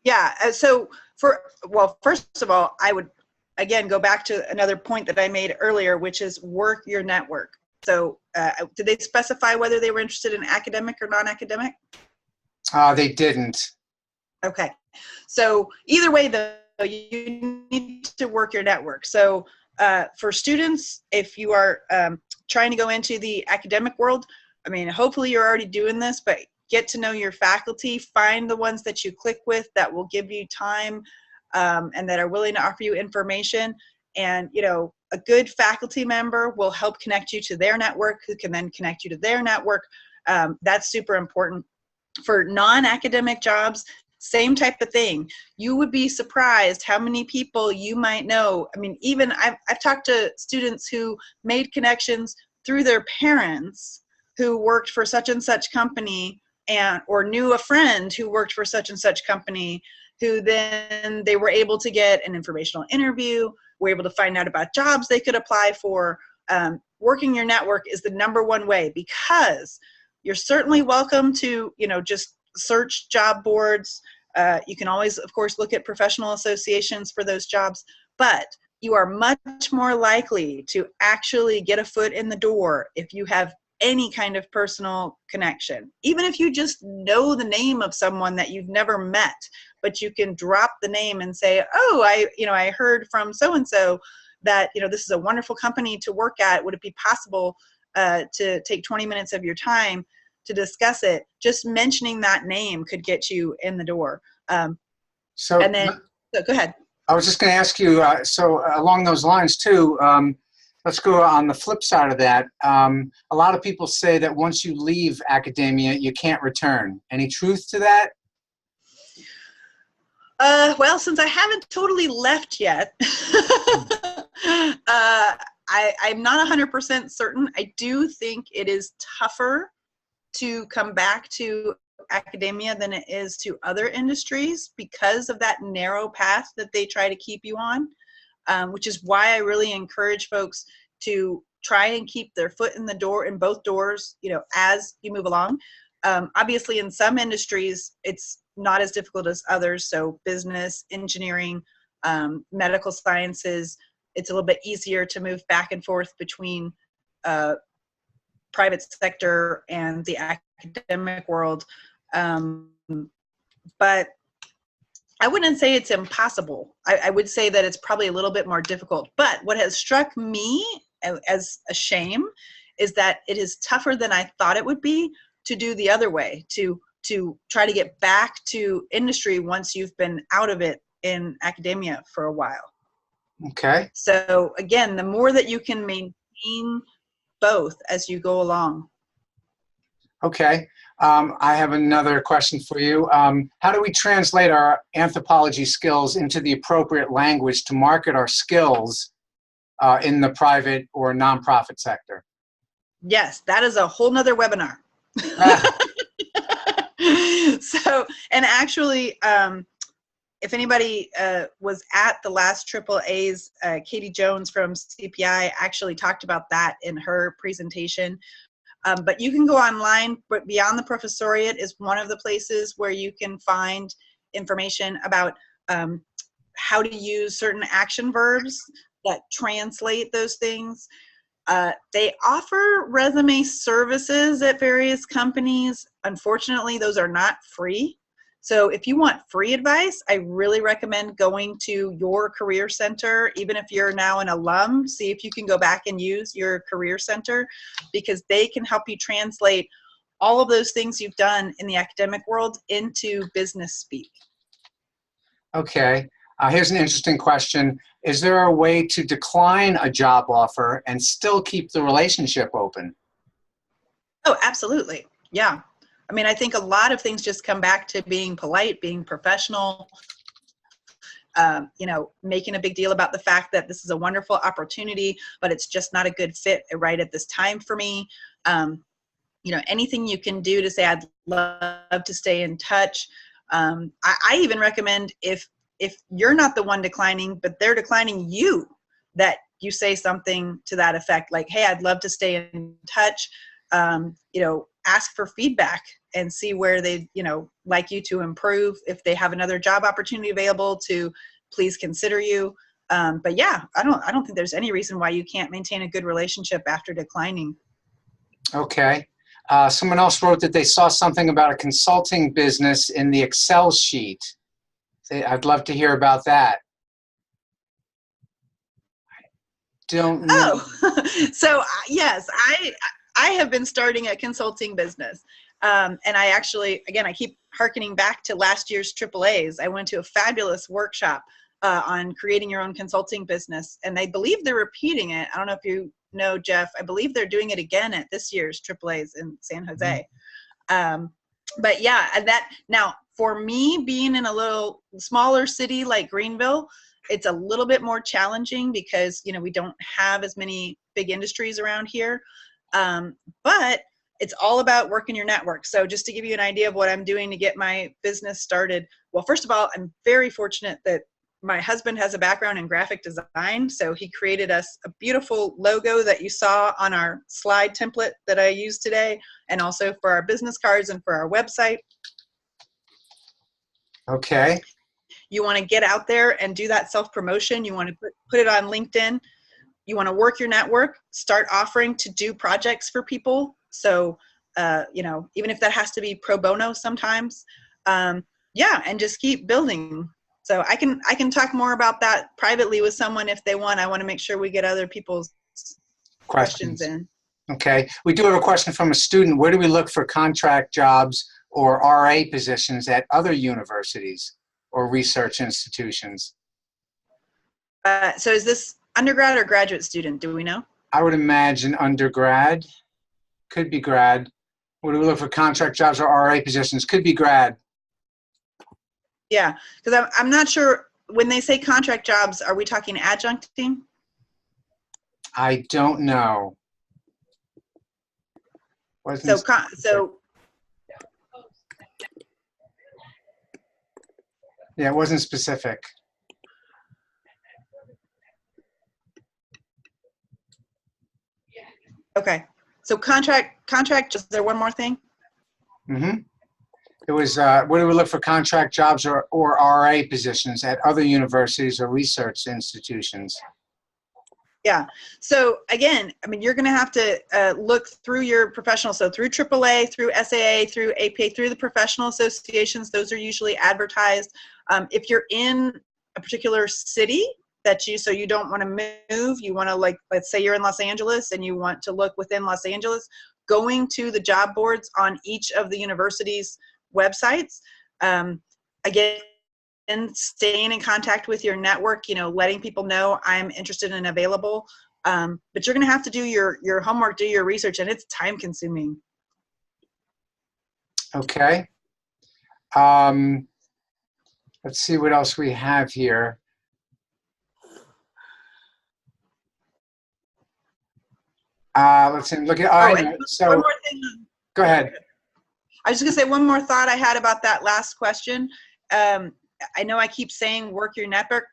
Yeah, so first of all, I would, again, go back to another point that I made earlier, which is work your network. So did they specify whether they were interested in academic or non-academic? They didn't. Okay. So either way, though, you need to work your network. So for students, if you are trying to go into the academic world, I mean, hopefully you're already doing this, but get to know your faculty, find the ones that you click with that will give you time and that are willing to offer you information. And, a good faculty member will help connect you to their network, who can then connect you to their network. That's super important. For non-academic jobs, same type of thing. You would be surprised how many people you might know. I mean, even I've talked to students who made connections through their parents who worked for such and such company, or knew a friend who worked for such and such company, who then they were able to get an informational interview, were able to find out about jobs they could apply for. Working your network is the #1 way, because you're certainly welcome to, just search job boards. You can always, of course, look at professional associations for those jobs, but you are much more likely to actually get a foot in the door if you have any kind of personal connection. Even if you just know the name of someone that you've never met, but you can drop the name and say, oh, I heard from so-and-so that, this is a wonderful company to work at. Would it be possible to take 20 minutes of your time to discuss it? Just mentioning that name could get you in the door. So go ahead. I was just going to ask you, so along those lines too, let's go on the flip side of that. A lot of people say that once you leave academia, you can't return. Any truth to that? Well, since I haven't totally left yet, I'm not 100% certain. I do think it is tougher to come back to academia than it is to other industries because of that narrow path that they try to keep you on, which is why I really encourage folks to try and keep their foot in the door, in both doors, as you move along. Obviously, in some industries, it's not as difficult as others. So business, engineering, medical sciences, it's a little bit easier to move back and forth between private sector and the academic world. But I wouldn't say it's impossible. I would say that it's probably a little bit more difficult. But what has struck me as a shame is that it is tougher than I thought it would be to do the other way, to try to get back to industry once you've been out of it in academia for a while. Okay. So again, the more that you can maintain both as you go along. Okay. I have another question for you. How do we translate our anthropology skills into the appropriate language to market our skills in the private or nonprofit sector? Yes, that is a whole nother webinar. Ah, So, and actually, if anybody was at the last Triple A's, Katie Jones from CPI actually talked about that in her presentation. But you can go online, but Beyond the Professoriate is one of the places where you can find information about how to use certain action verbs that translate those things. They offer resume services at various companies. Unfortunately, those are not free. So if you want free advice, I really recommend going to your career center. Even if you're now an alum, see if you can go back and use your career center, because they can help you translate all of those things you've done in the academic world into business speak. okay. Here's an interesting question. Is there a way to decline a job offer and still keep the relationship open? Oh, absolutely. Yeah. I mean, I think a lot of things just come back to being polite, being professional, you know, making a big deal about the fact that this is a wonderful opportunity, but it's just not a good fit right at this time for me. You know, anything you can do to say, I'd love to stay in touch. I even recommend if you're not the one declining, but they're declining you, that you say something to that effect, like, hey, I'd love to stay in touch. You know, ask for feedback and see where they, you know, like you to improve. If they have another job opportunity available, to please consider you. But yeah, I don't think there's any reason why you can't maintain a good relationship after declining. Okay. Someone else wrote that they saw something about a consulting business in the Excel sheet. I'd love to hear about that. Don't know. Oh, so yes, I have been starting a consulting business. And I actually, again, I keep hearkening back to last year's AAAs. I went to a fabulous workshop on creating your own consulting business, and I believe they're repeating it. I don't know if you know, Jeff, I believe they're doing it again at this year's AAAs in San Jose. But yeah, that now for me, being in a little smaller city like Greenville, it's a little bit more challenging because, you know, we don't have as many big industries around here. But it's all about working your network. So just to give you an idea of what I'm doing to get my business started. Well, first of all, I'm very fortunate that my husband has a background in graphic design. So he created us a beautiful logo that you saw on our slide template that I used today, and also for our business cards and for our website. Okay. You want to get out there and do that self-promotion. You want to put it on LinkedIn. You want to work your network, start offering to do projects for people. So, you know, even if that has to be pro bono sometimes, yeah, and just keep building. So I can talk more about that privately with someone if they want. I want to make sure we get other people's questions in. Okay. We do have a question from a student. Where do we look for contract jobs or RA positions at other universities or research institutions? So is this undergrad or graduate student? Do we know? I would imagine undergrad. Could be grad. Where do we look for contract jobs or RA positions? Could be grad. Yeah, because I'm not sure, when they say contract jobs, are we talking adjuncting? I don't know. Yeah, it wasn't specific. Okay. So contract, is there one more thing? Mm-hmm. It was, where do we look for contract jobs or RA positions at other universities or research institutions? Yeah. So again, I mean, you're going to have to look through your professional. So through AAA, through SAA, through APA, through the professional associations, those are usually advertised. If you're in a particular city so you don't want to move, you want to, like, let's say you're in Los Angeles and you want to look within Los Angeles, going to the job boards on each of the universities' websites. Again, and staying in contact with your network, you know, letting people know I'm interested and available. But you're going to have to do your homework, do your research, and it's time consuming. Okay. Let's see what else we have here. Let's see, look at, Oh, all and right, one so more thing. go ahead. I was just gonna say one more thought I had about that last question. I know I keep saying work your network,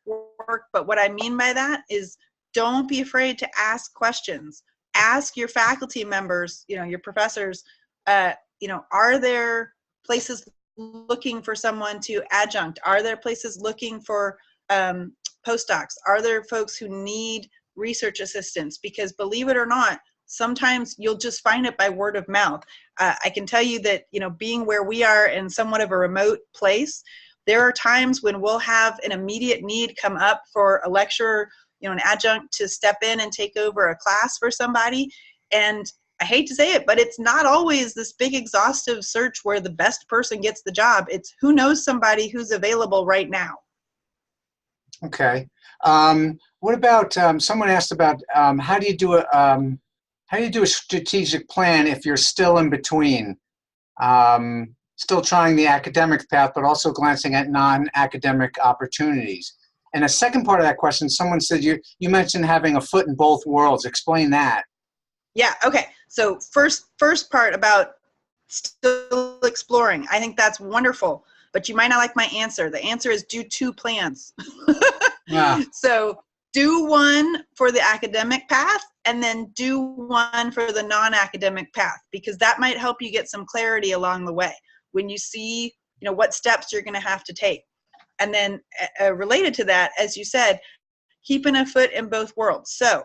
but what I mean by that is don't be afraid to ask questions. Ask your faculty members, your professors, are there places looking for someone to adjunct? Are there places looking for postdocs? Are there folks who need research assistants? Because believe it or not, sometimes you'll just find it by word of mouth. I can tell you that, being where we are in somewhat of a remote place, there are times when we'll have an immediate need come up for a lecturer, an adjunct to step in and take over a class for somebody. And I hate to say it, but it's not always this big exhaustive search where the best person gets the job. It's who knows somebody who's available right now. Okay. What about, someone asked about how do you do a strategic plan if you're still in between, still trying the academic path, but also glancing at non-academic opportunities? And a second part of that question, someone said you mentioned having a foot in both worlds. Explain that. Yeah. Okay. So first part about still exploring. I think that's wonderful, but you might not like my answer. The answer is do 2 plans. Yeah. So do one for the academic path and then do one for the non-academic path, because that might help you get some clarity along the way when you see, what steps you're going to have to take. And then related to that, as you said, keeping a foot in both worlds. So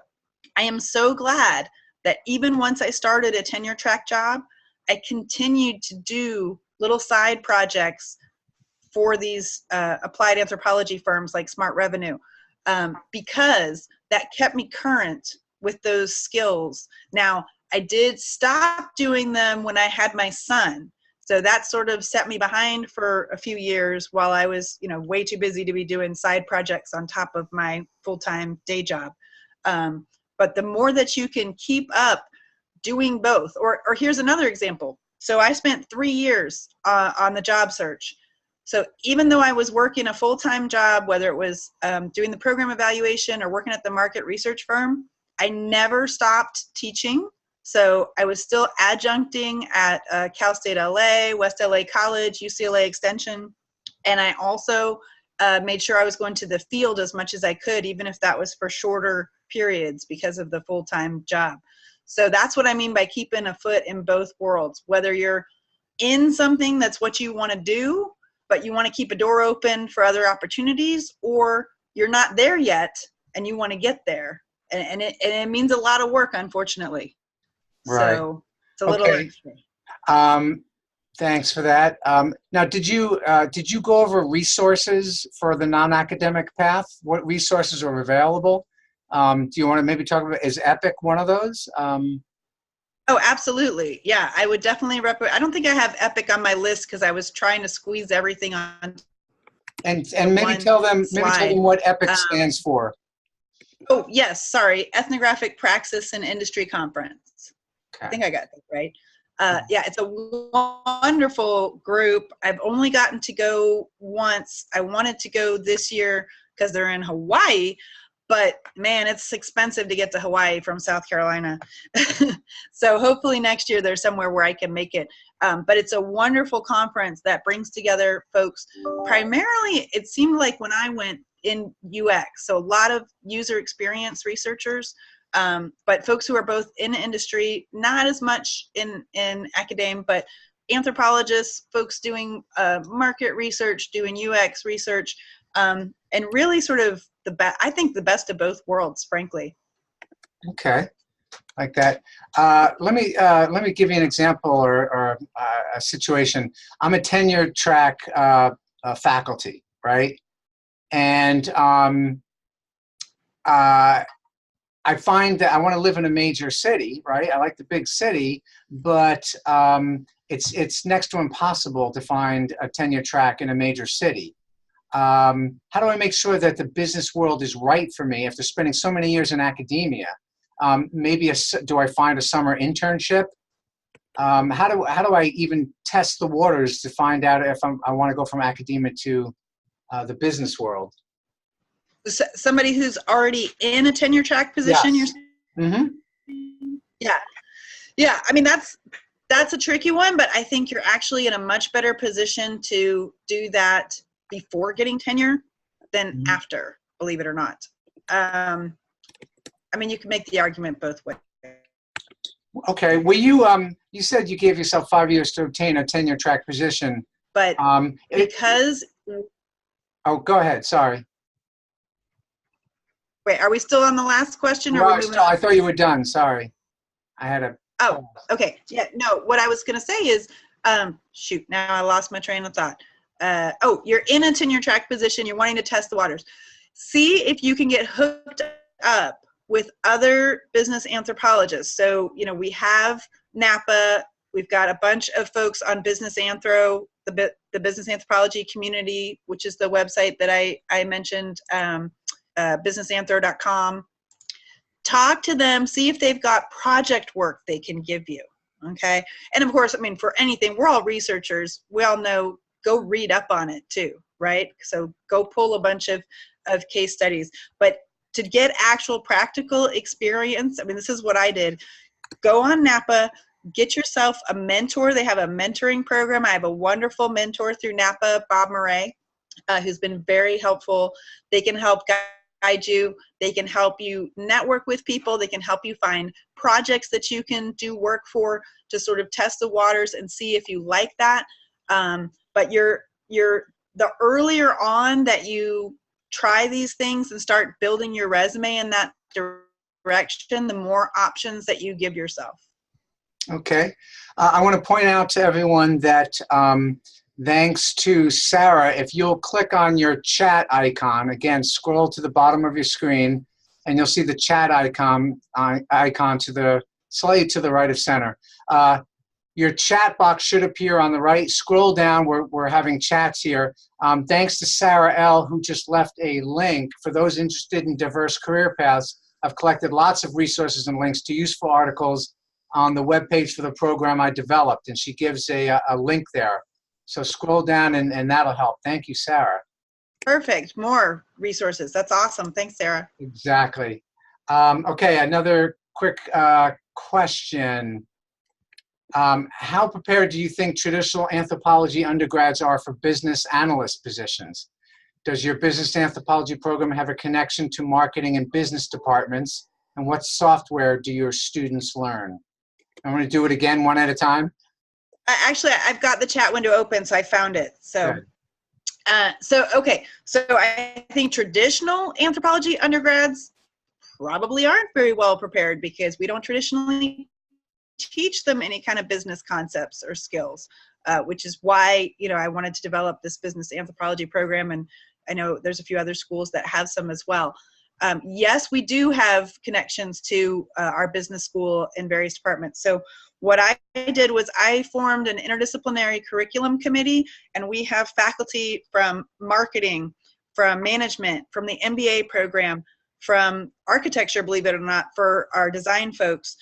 I am so glad that even once I started a tenure track job, I continued to do little side projects for these applied anthropology firms like Smart Revenue, because that kept me current with those skills. Now, I did stop doing them when I had my son. So that sort of set me behind for a few years while I was, way too busy to be doing side projects on top of my full-time day job. But the more that you can keep up doing both, or here's another example. So I spent 3 years on the job search. So even though I was working a full-time job, whether it was doing the program evaluation or working at the market research firm, I never stopped teaching. So I was still adjuncting at Cal State LA, West LA College, UCLA Extension. And I also made sure I was going to the field as much as I could, even if that was for shorter periods because of the full-time job. So that's what I mean by keeping a foot in both worlds, whether you're in something that's what you want to do, but you want to keep a door open for other opportunities, or you're not there yet and you want to get there. And it means a lot of work, unfortunately. Right. So it's a little extra. Thanks for that. Now, did you go over resources for the non-academic path? What resources are available? Do you want to maybe talk about, is EPIC one of those? Oh, absolutely. Yeah, I would definitely I don't think I have EPIC on my list because I was trying to squeeze everything on. And maybe tell them what EPIC stands for. Oh, yes, sorry. Ethnographic Praxis and Industry Conference. Okay. I think I got that right. Yeah, it's a wonderful group. I've only gotten to go once. I wanted to go this year because they're in Hawaii, but man, it's expensive to get to Hawaii from South Carolina. So hopefully next year there's somewhere where I can make it. But it's a wonderful conference that brings together folks. Primarily, it seemed like when I went in UX, so a lot of user experience researchers, but folks who are both in industry, not as much in academia, but anthropologists, folks doing market research, doing UX research, and really sort of I think the best of both worlds, frankly. Okay, like that. Let me give you an example or a situation. I'm a tenure track faculty, right? And I find that I want to live in a major city, right? I like the big city, but it's next to impossible to find a tenure track in a major city. How do I make sure that the business world is right for me after spending so many years in academia? Maybe do I find a summer internship? How do I even test the waters to find out if I want to go from academia to the business world? Somebody who's already in a tenure track position, yes. you're saying? Yeah. Yeah. I mean, that's a tricky one, but I think you're actually in a much better position to do that before getting tenure than after, believe it or not. I mean, you can make the argument both ways. Okay. Well, you said you gave yourself 5 years to obtain a tenure track position. But because oh, go ahead. Sorry. wait, are we still on the last question, or No, are we moving on? I thought you were done. Sorry. I had a. Oh, okay. Yeah, no, what I was going to say is, shoot, now I lost my train of thought. Oh, you're in a tenure track position. You're wanting to test the waters. See if you can get hooked up with other business anthropologists. So, you know, we have NAPA. We've got a bunch of folks on Business Anthro, the Business Anthropology community, which is the website that I mentioned, businessanthro.com. Talk to them, see if they've got project work they can give you, okay? And of course, I mean, for anything, we're all researchers. We all know, go read up on it too, right? So go pull a bunch of case studies. But to get actual practical experience, I mean, this is what I did. Go on NAPA, get yourself a mentor. They have a mentoring program. I have a wonderful mentor through NAPA, Bob Murray, who's been very helpful. They can help guide you. They can help you network with people. They can help you find projects that you can do work for to sort of test the waters and see if you like that. But the earlier on that you try these things and start building your resume in that direction, the more options that you give yourself. Okay. I want to point out to everyone that thanks to Sarah, if you'll click on your chat icon, again, scroll to the bottom of your screen, and you'll see the chat icon to the slightly to the right of center. Your chat box should appear on the right. Scroll down. We're having chats here. Thanks to Sarah L., who just left a link. For those interested in diverse career paths, I've collected lots of resources and links to useful articles on the webpage for the program I developed, and she gives a link there. So scroll down, and that'll help. Thank you, Sarah. Perfect. More resources. That's awesome. Thanks, Sarah. Exactly. Okay, another quick question. How prepared do you think traditional anthropology undergrads are for business analyst positions? Does your business anthropology program have a connection to marketing and business departments? And what software do your students learn? I'm going to do it again one at a time. Actually, I've got the chat window open, so I found it. So, okay. So I think traditional anthropology undergrads probably aren't very well prepared because we don't traditionally teach them any kind of business concepts or skills, which is why, you know, I wanted to develop this business anthropology program. And I know there's a few other schools that have some as well. Yes, we do have connections to our business school in various departments. So what I did was I formed an interdisciplinary curriculum committee, and we have faculty from marketing, from management, from the MBA program, from architecture, believe it or not, for our design folks,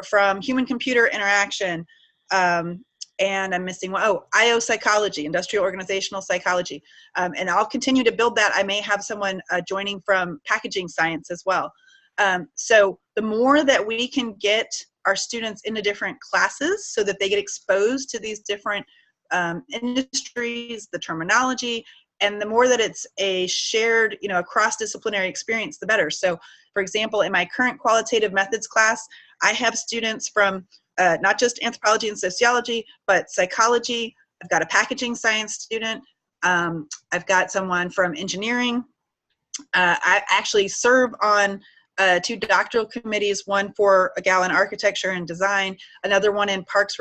from human-computer interaction, and I'm missing one. Oh, IO psychology, industrial organizational psychology. And I'll continue to build that. I may have someone joining from packaging science as well. So the more that we can get our students into different classes so that they get exposed to these different industries, the terminology, and the more that it's a shared, you know, a cross-disciplinary experience, the better. So, for example, in my current qualitative methods class, I have students from not just anthropology and sociology, but psychology. I've got a packaging science student. I've got someone from engineering. I actually serve on 2 doctoral committees, one for a gal in architecture and design, another one in parks,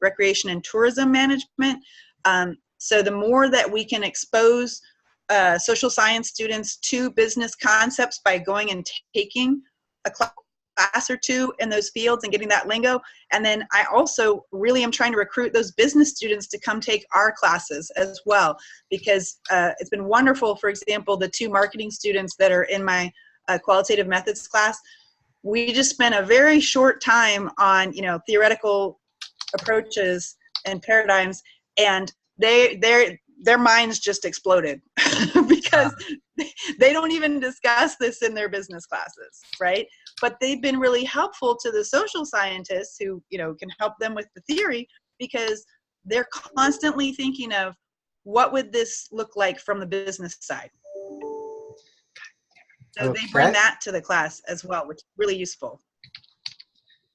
recreation, and tourism management. So the more that we can expose social science students to business concepts by going and taking a class or two in those fields and getting that lingo. And then I also really am trying to recruit those business students to come take our classes as well, because it's been wonderful. For example, the 2 marketing students that are in my qualitative methods class, we just spent a very short time on, you know, theoretical approaches and paradigms, and their minds just exploded because they don't even discuss this in their business classes, right? but they've been really helpful to the social scientists who, can help them with the theory, because they're constantly thinking of what would this look like from the business side. So they bring that to the class as well, which is really useful.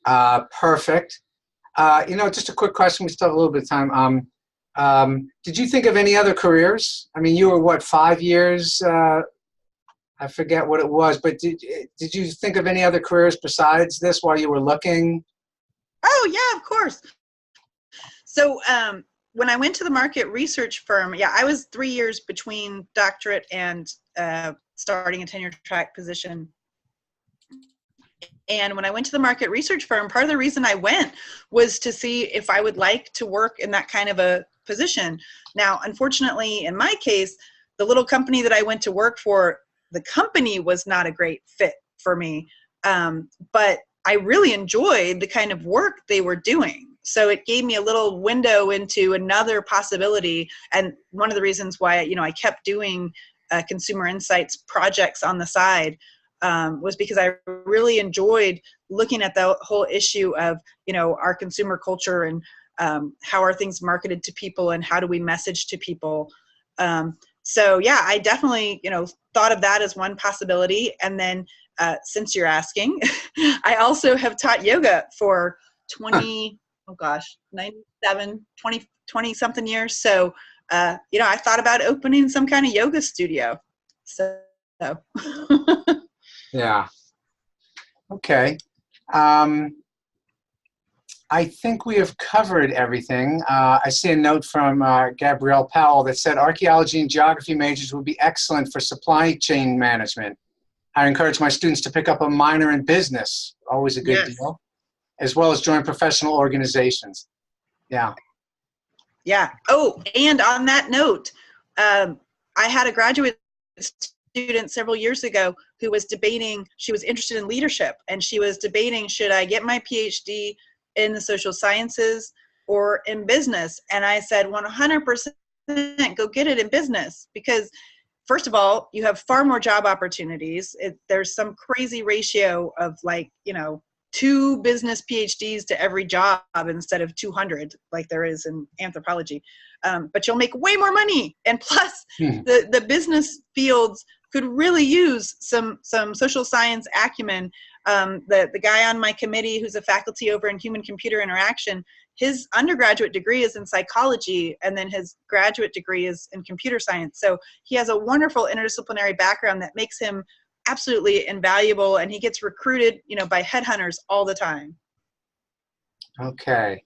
Perfect. Just a quick question. We still have a little bit of time. Did you think of any other careers? I mean, you were what, 5 years? I forget what it was, but did you think of any other careers besides this while you were looking? Oh yeah, of course. So when I went to the market research firm, I was 3 years between doctorate and starting a tenure track position. And when I went to the market research firm, part of the reason I went was to see if I would like to work in that kind of a position. Now, unfortunately, in my case, the little company that I went to work for, the company was not a great fit for me. But I really enjoyed the kind of work they were doing. So it gave me a little window into another possibility. And one of the reasons why, I kept doing consumer insights projects on the side was because I really enjoyed looking at the whole issue of, our consumer culture and how are things marketed to people and how do we message to people. So yeah, I definitely, thought of that as one possibility. And then since you're asking, I also have taught yoga for 20 something years. So, I thought about opening some kind of yoga studio. So. Yeah. Okay. I think we have covered everything. I see a note from Gabrielle Powell that said archaeology and geography majors would be excellent for supply chain management. I encourage my students to pick up a minor in business, always a good deal, as well as join professional organizations. Yeah. Yeah. Oh, and on that note, I had a graduate student several years ago who was debating, she was interested in leadership, and she was debating, should I get my PhD in the social sciences or in business? And I said 100% go get it in business, because first of all, you have far more job opportunities. There's some crazy ratio of 2 business PhDs to every job instead of 200 like there is in anthropology. But you'll make way more money. And plus the business fields could really use some social science acumen. The guy on my committee who's a faculty over in human computer interaction, his undergraduate degree is in psychology, and then his graduate degree is in computer science. So he has a wonderful interdisciplinary background that makes him absolutely invaluable, and he gets recruited, by headhunters all the time. Okay.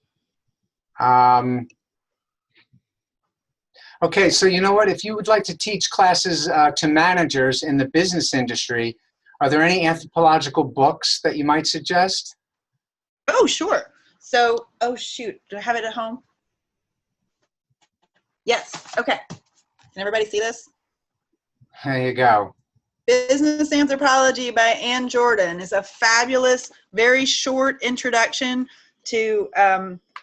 Okay, so you know what? If you would like to teach classes to managers in the business industry, are there any anthropological books that you might suggest? Oh, sure. So, oh shoot, do I have it at home? Yes, okay. Can everybody see this? There you go. Business Anthropology by Ann Jordan is a fabulous, very short introduction to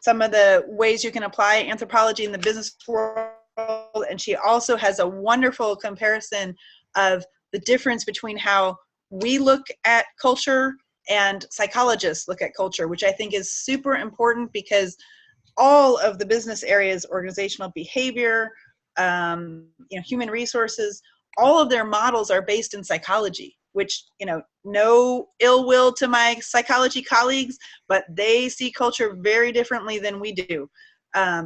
some of the ways you can apply anthropology in the business world. And she also has a wonderful comparison of the difference between how we look at culture and psychologists look at culture, which I think is super important, because all of the business areas, organizational behavior, human resources, all of their models are based in psychology, which, no ill will to my psychology colleagues, but they see culture very differently than we do.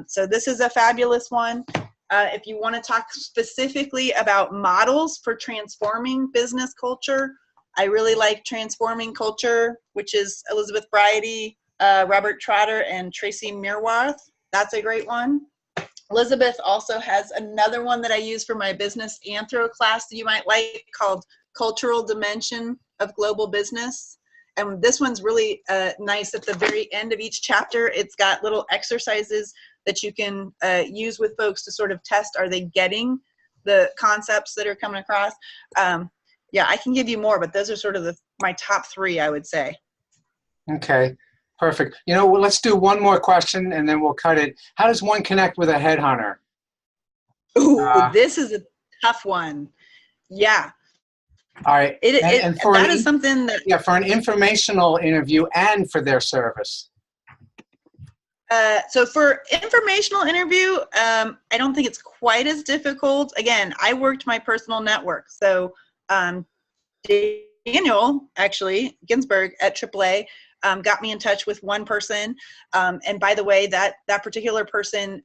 So this is a fabulous one. If you want to talk specifically about models for transforming business culture, I really like Transforming Culture, which is Elizabeth Bridey, Robert Trotter, and Tracy Meerwarth. That's a great one. Elizabeth also has another one that I use for my business anthro class that you might like, called Cultural Dimension of Global Business. And this one's really nice. At the very end of each chapter, it's got little exercises that you can use with folks to sort of test, are they getting the concepts that are coming across? Yeah, I can give you more, but those are sort of my top 3, I would say. Okay, perfect. Let's do one more question and then we'll cut it. How does one connect with a headhunter? Ooh, this is a tough one. Yeah. All right. And for that is something that, yeah, for an informational interview and for their service. so for informational interview, I don't think it's quite as difficult. Again, I worked my personal network. So Daniel, actually, Ginsberg at AAA, got me in touch with one person. And by the way, that particular person,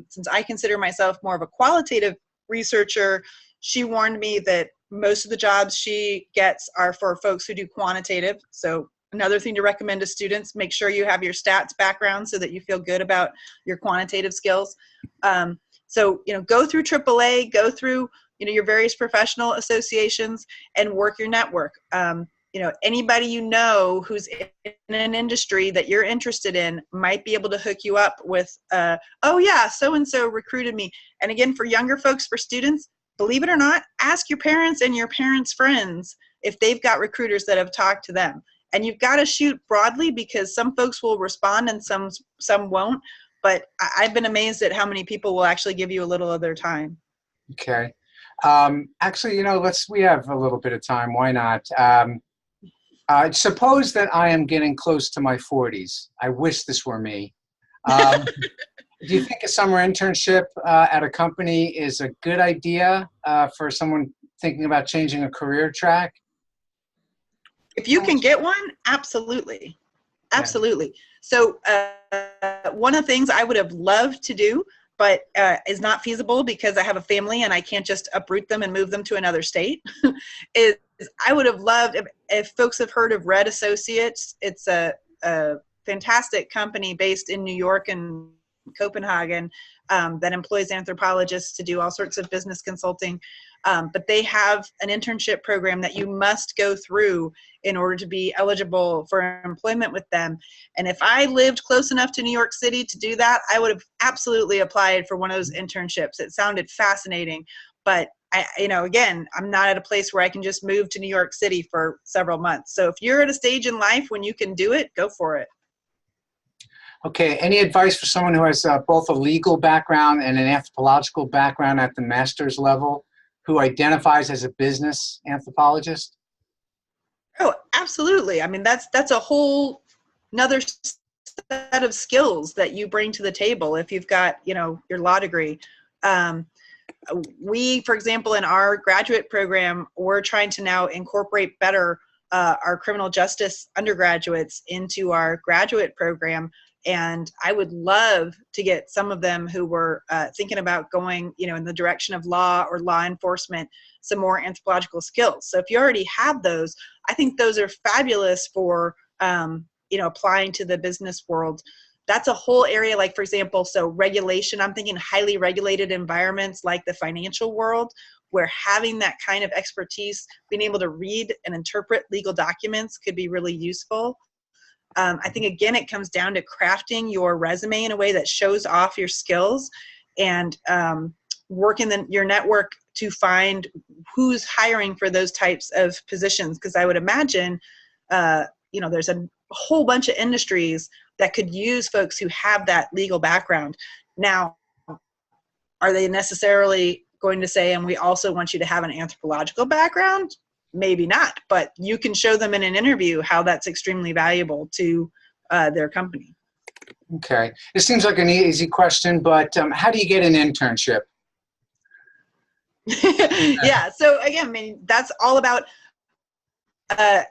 since I consider myself more of a qualitative researcher, she warned me that most of the jobs she gets are for folks who do quantitative. So another thing to recommend to students, make sure you have your stats background so that you feel good about your quantitative skills. So, go through AAA, go through, your various professional associations and work your network. Anybody who's in an industry that you're interested in might be able to hook you up with, oh yeah, so-and-so recruited me. And again, for younger folks, for students, believe it or not, ask your parents and your parents' friends if they've got recruiters that have talked to them. And you've got to shoot broadly because some folks will respond and some won't. But I've been amazed at how many people will actually give you a little of their time. Okay. Actually, we have a little bit of time. Why not? Suppose that I am getting close to my 40s. I wish this were me. Do you think a summer internship at a company is a good idea for someone thinking about changing a career track? If you can get one, absolutely. Absolutely. So one of the things I would have loved to do, but is not feasible because I have a family and I can't just uproot them and move them to another state, is I would have loved, if folks have heard of Red Associates, it's a fantastic company based in New York and Copenhagen that employs anthropologists to do all sorts of business consulting. But they have an internship program that you must go through in order to be eligible for employment with them. And if I lived close enough to New York City to do that, I would have absolutely applied for one of those internships. It sounded fascinating, but again, I'm not at a place where I can just move to New York City for several months. So if you're at a stage in life when you can do it, go for it. Okay, any advice for someone who has both a legal background and an anthropological background at the master's level, who identifies as a business anthropologist? Oh, absolutely. I mean, that's a whole another set of skills that you bring to the table if you've got, your law degree. We, for example, in our graduate program, we're trying to now incorporate better our criminal justice undergraduates into our graduate program. And I would love to get some of them who were thinking about going, in the direction of law or law enforcement, some more anthropological skills. So if you already have those, I think those are fabulous for, applying to the business world. That's a whole area, like, for example, so regulation, I'm thinking highly regulated environments like the financial world, where having that kind of expertise, being able to read and interpret legal documents could be really useful. I think, again, it comes down to crafting your resume in a way that shows off your skills and working your network to find who's hiring for those types of positions. Because I would imagine, there's a whole bunch of industries that could use folks who have that legal background. Now, are they necessarily going to say, and we also want you to have an anthropological background? Maybe not, but you can show them in an interview how that's extremely valuable to their company. Okay. It seems like an easy question, but how do you get an internship? Yeah. So again, that's all about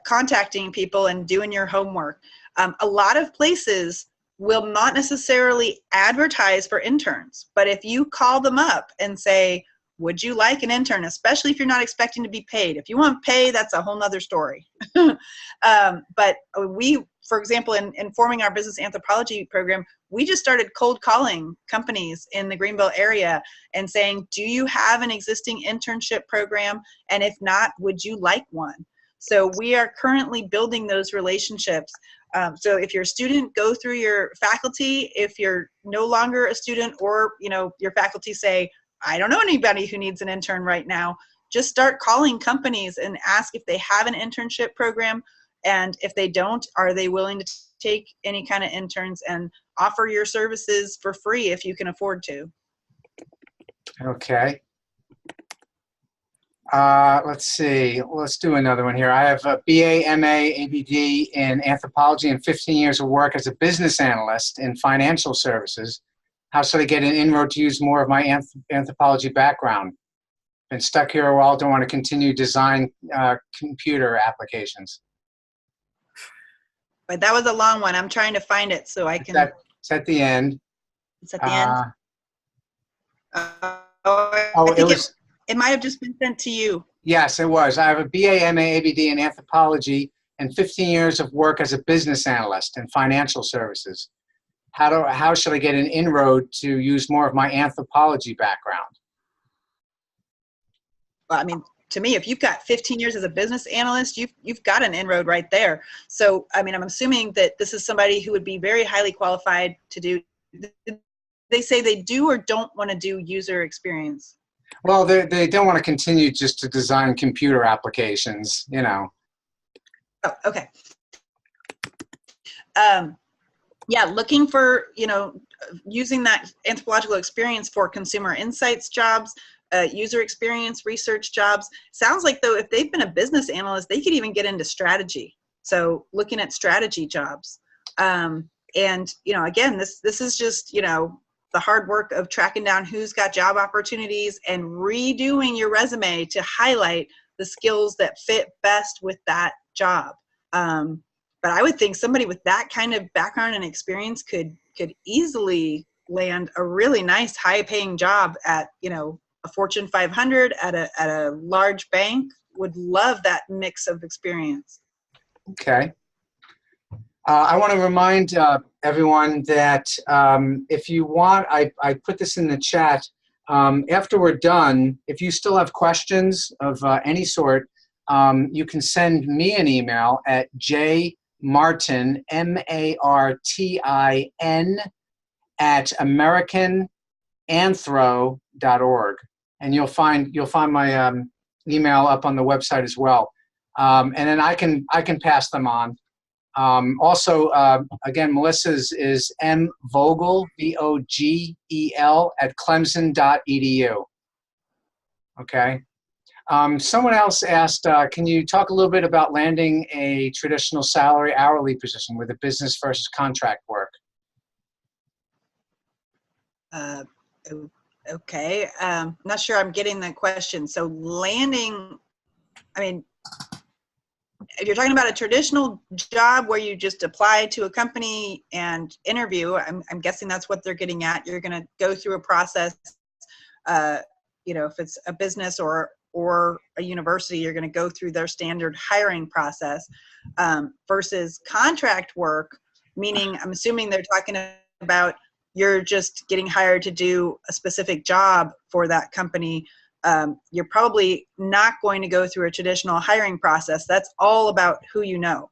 contacting people and doing your homework. A lot of places will not necessarily advertise for interns, but if you call them up and say, would you like an intern, especially if you're not expecting to be paid? If you want pay, that's a whole nother story. But we, for example, in forming our business anthropology program, we just started cold calling companies in the Greenville area and saying, do you have an existing internship program? And if not, would you like one? So we are currently building those relationships. So if you're a student, go through your faculty. If you're no longer a student, or your faculty say, I don't know anybody who needs an intern right now, just start calling companies and ask if they have an internship program. And if they don't, are they willing to take any kind of interns and offer your services for free if you can afford to? Okay. Let's see. Let's do another one here. I have a BA, MA, ABD in anthropology and 15 years of work as a business analyst in financial services. How should I get an inroad to use more of my anthropology background? Been stuck here a while, don't want to continue design computer applications. But that was a long one. I'm trying to find it so I can. It's at the end. It's at the end. Oh, it was. It might have just been sent to you. Yes, it was. I have a BA, MA, ABD in anthropology and 15 years of work as a business analyst in financial services. How should I get an inroad to use more of my anthropology background? Well, I mean, to me, if you've got 15 years as a business analyst, you've got an inroad right there. So, I mean, I'm assuming that this is somebody who would be very highly qualified to do. They say they do or don't want to do user experience. Well, they don't want to continue just to design computer applications, you know. Oh, okay. Yeah, looking for, using that anthropological experience for consumer insights jobs, user experience research jobs. Sounds like, though, if they've been a business analyst, they could even get into strategy. So looking at strategy jobs. And, again, this is just, the hard work of tracking down who's got job opportunities and redoing your resume to highlight the skills that fit best with that job. But I would think somebody with that kind of background and experience could easily land a really nice high-paying job at, a Fortune 500 at a large bank. Would love that mix of experience. Okay. I want to remind everyone that if you want, I put this in the chat. After we're done, if you still have questions of any sort, you can send me an email at jmartin, MARTIN, at americananthro.org, and you'll find my email up on the website as well, and then I can pass them on. Also, again, Melissa's is mvogel, VOGEL, at clemson.edu. Okay. Someone else asked, can you talk a little bit about landing a traditional salary hourly position with a business versus contract work? Okay. Not sure I'm getting the question. So landing, I mean, if you're talking about a traditional job where you just apply to a company and interview, I'm guessing that's what they're getting at. You're going to go through a process, if it's a business or a university, you're going to go through their standard hiring process, versus contract work, meaning I'm assuming they're talking about you're just getting hired to do a specific job for that company. You're probably not going to go through a traditional hiring process. That's all about who you know.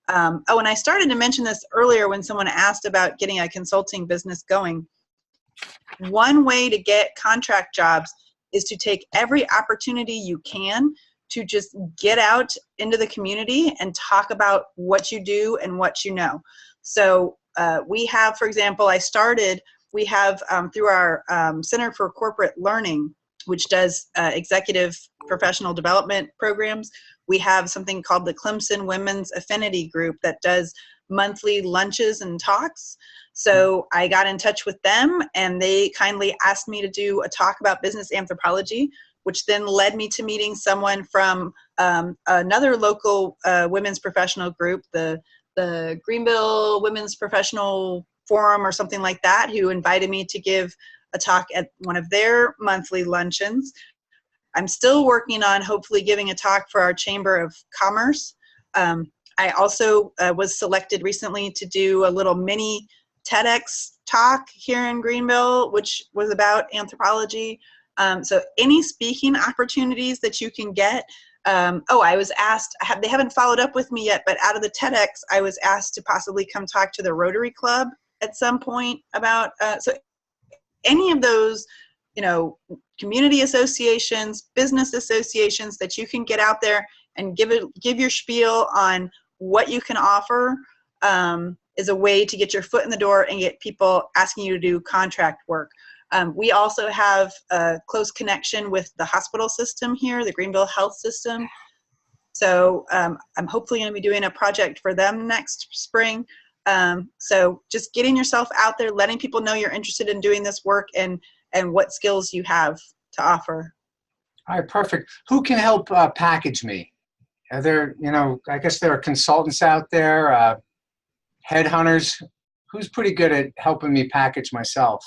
And I started to mention this earlier when someone asked about getting a consulting business going. One way to get contract jobs is to take every opportunity you can to just get out into the community and talk about what you do and what you know. So we have, for example, we have through our Center for Corporate Learning, which does executive professional development programs. We have something called the Clemson Women's Affinity Group that does monthly lunches and talks. So I got in touch with them and they kindly asked me to do a talk about business anthropology, which then led me to meeting someone from another local women's professional group, the Greenville Women's Professional Forum or something like that, who invited me to give a talk at one of their monthly luncheons. I'm still working on hopefully giving a talk for our Chamber of Commerce. I also was selected recently to do a little mini TEDx talk here in Greenville, which was about anthropology. So any speaking opportunities that you can get. I was asked, they haven't followed up with me yet, but out of the TEDx, I was asked to possibly come talk to the Rotary Club at some point about, so any of those, community associations, business associations that you can get out there and give your spiel on what you can offer, is a way to get your foot in the door and get people asking you to do contract work. We also have a close connection with the hospital system here, the Greenville Health System. So I'm hopefully going to be doing a project for them next spring. So just getting yourself out there, letting people know you're interested in doing this work and what skills you have to offer. All right, perfect. Who can help package me? Are there, I guess there are consultants out there, headhunters. Who's pretty good at helping me package myself?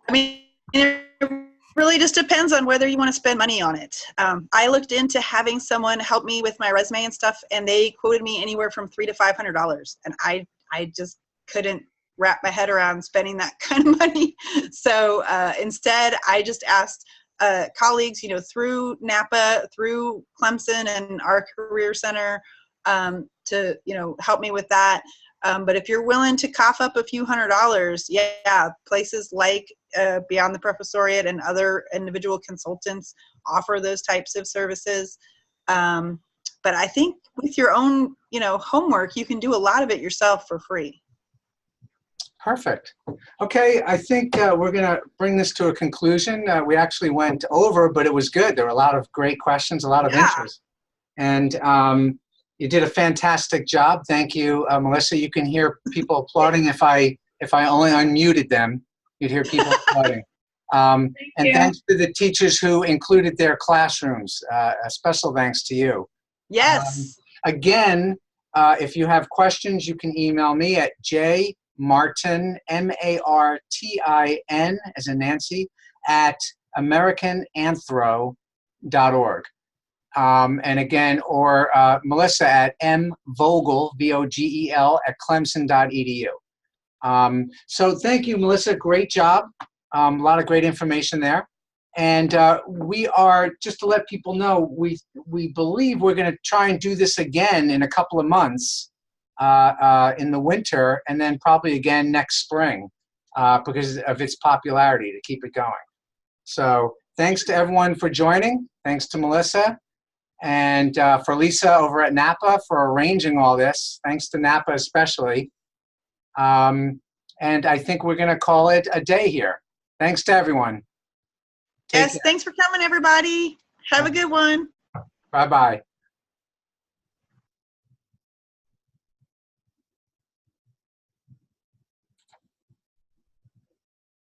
I mean, it really just depends on whether you want to spend money on it. I looked into having someone help me with my resume and stuff, and they quoted me anywhere from $300 to $500, and I just couldn't wrap my head around spending that kind of money. So instead, I just asked colleagues, through NAPA, through Clemson and our Career Center, to help me with that. But if you're willing to cough up a few $100s, yeah, places like Beyond the Professoriate and other individual consultants offer those types of services. But I think with your own, homework, you can do a lot of it yourself for free. Perfect. Okay, I think we're going to bring this to a conclusion. We actually went over, but it was good. There were a lot of great questions, a lot of interest. And you did a fantastic job. Thank you, Melissa. You can hear people applauding. If I only unmuted them, you'd hear people applauding. And thanks to the teachers who included their classrooms. A special thanks to you. Yes. Again, if you have questions, you can email me at jmartin, MARTIN, as in Nancy, at americananthro.org. And again, or Melissa at mvogel, VOGEL, at clemson.edu. So thank you, Melissa. Great job. A lot of great information there. And we are, just to let people know, we believe we're going to try and do this again in a couple of months in the winter, and then probably again next spring because of its popularity, to keep it going. So thanks to everyone for joining. Thanks to Melissa. And for Lisa over at NAPA for arranging all this. Thanks to NAPA especially. And I think we're going to call it a day here. Thanks to everyone. Yes, thanks for coming, everybody. Have a good one. Bye-bye.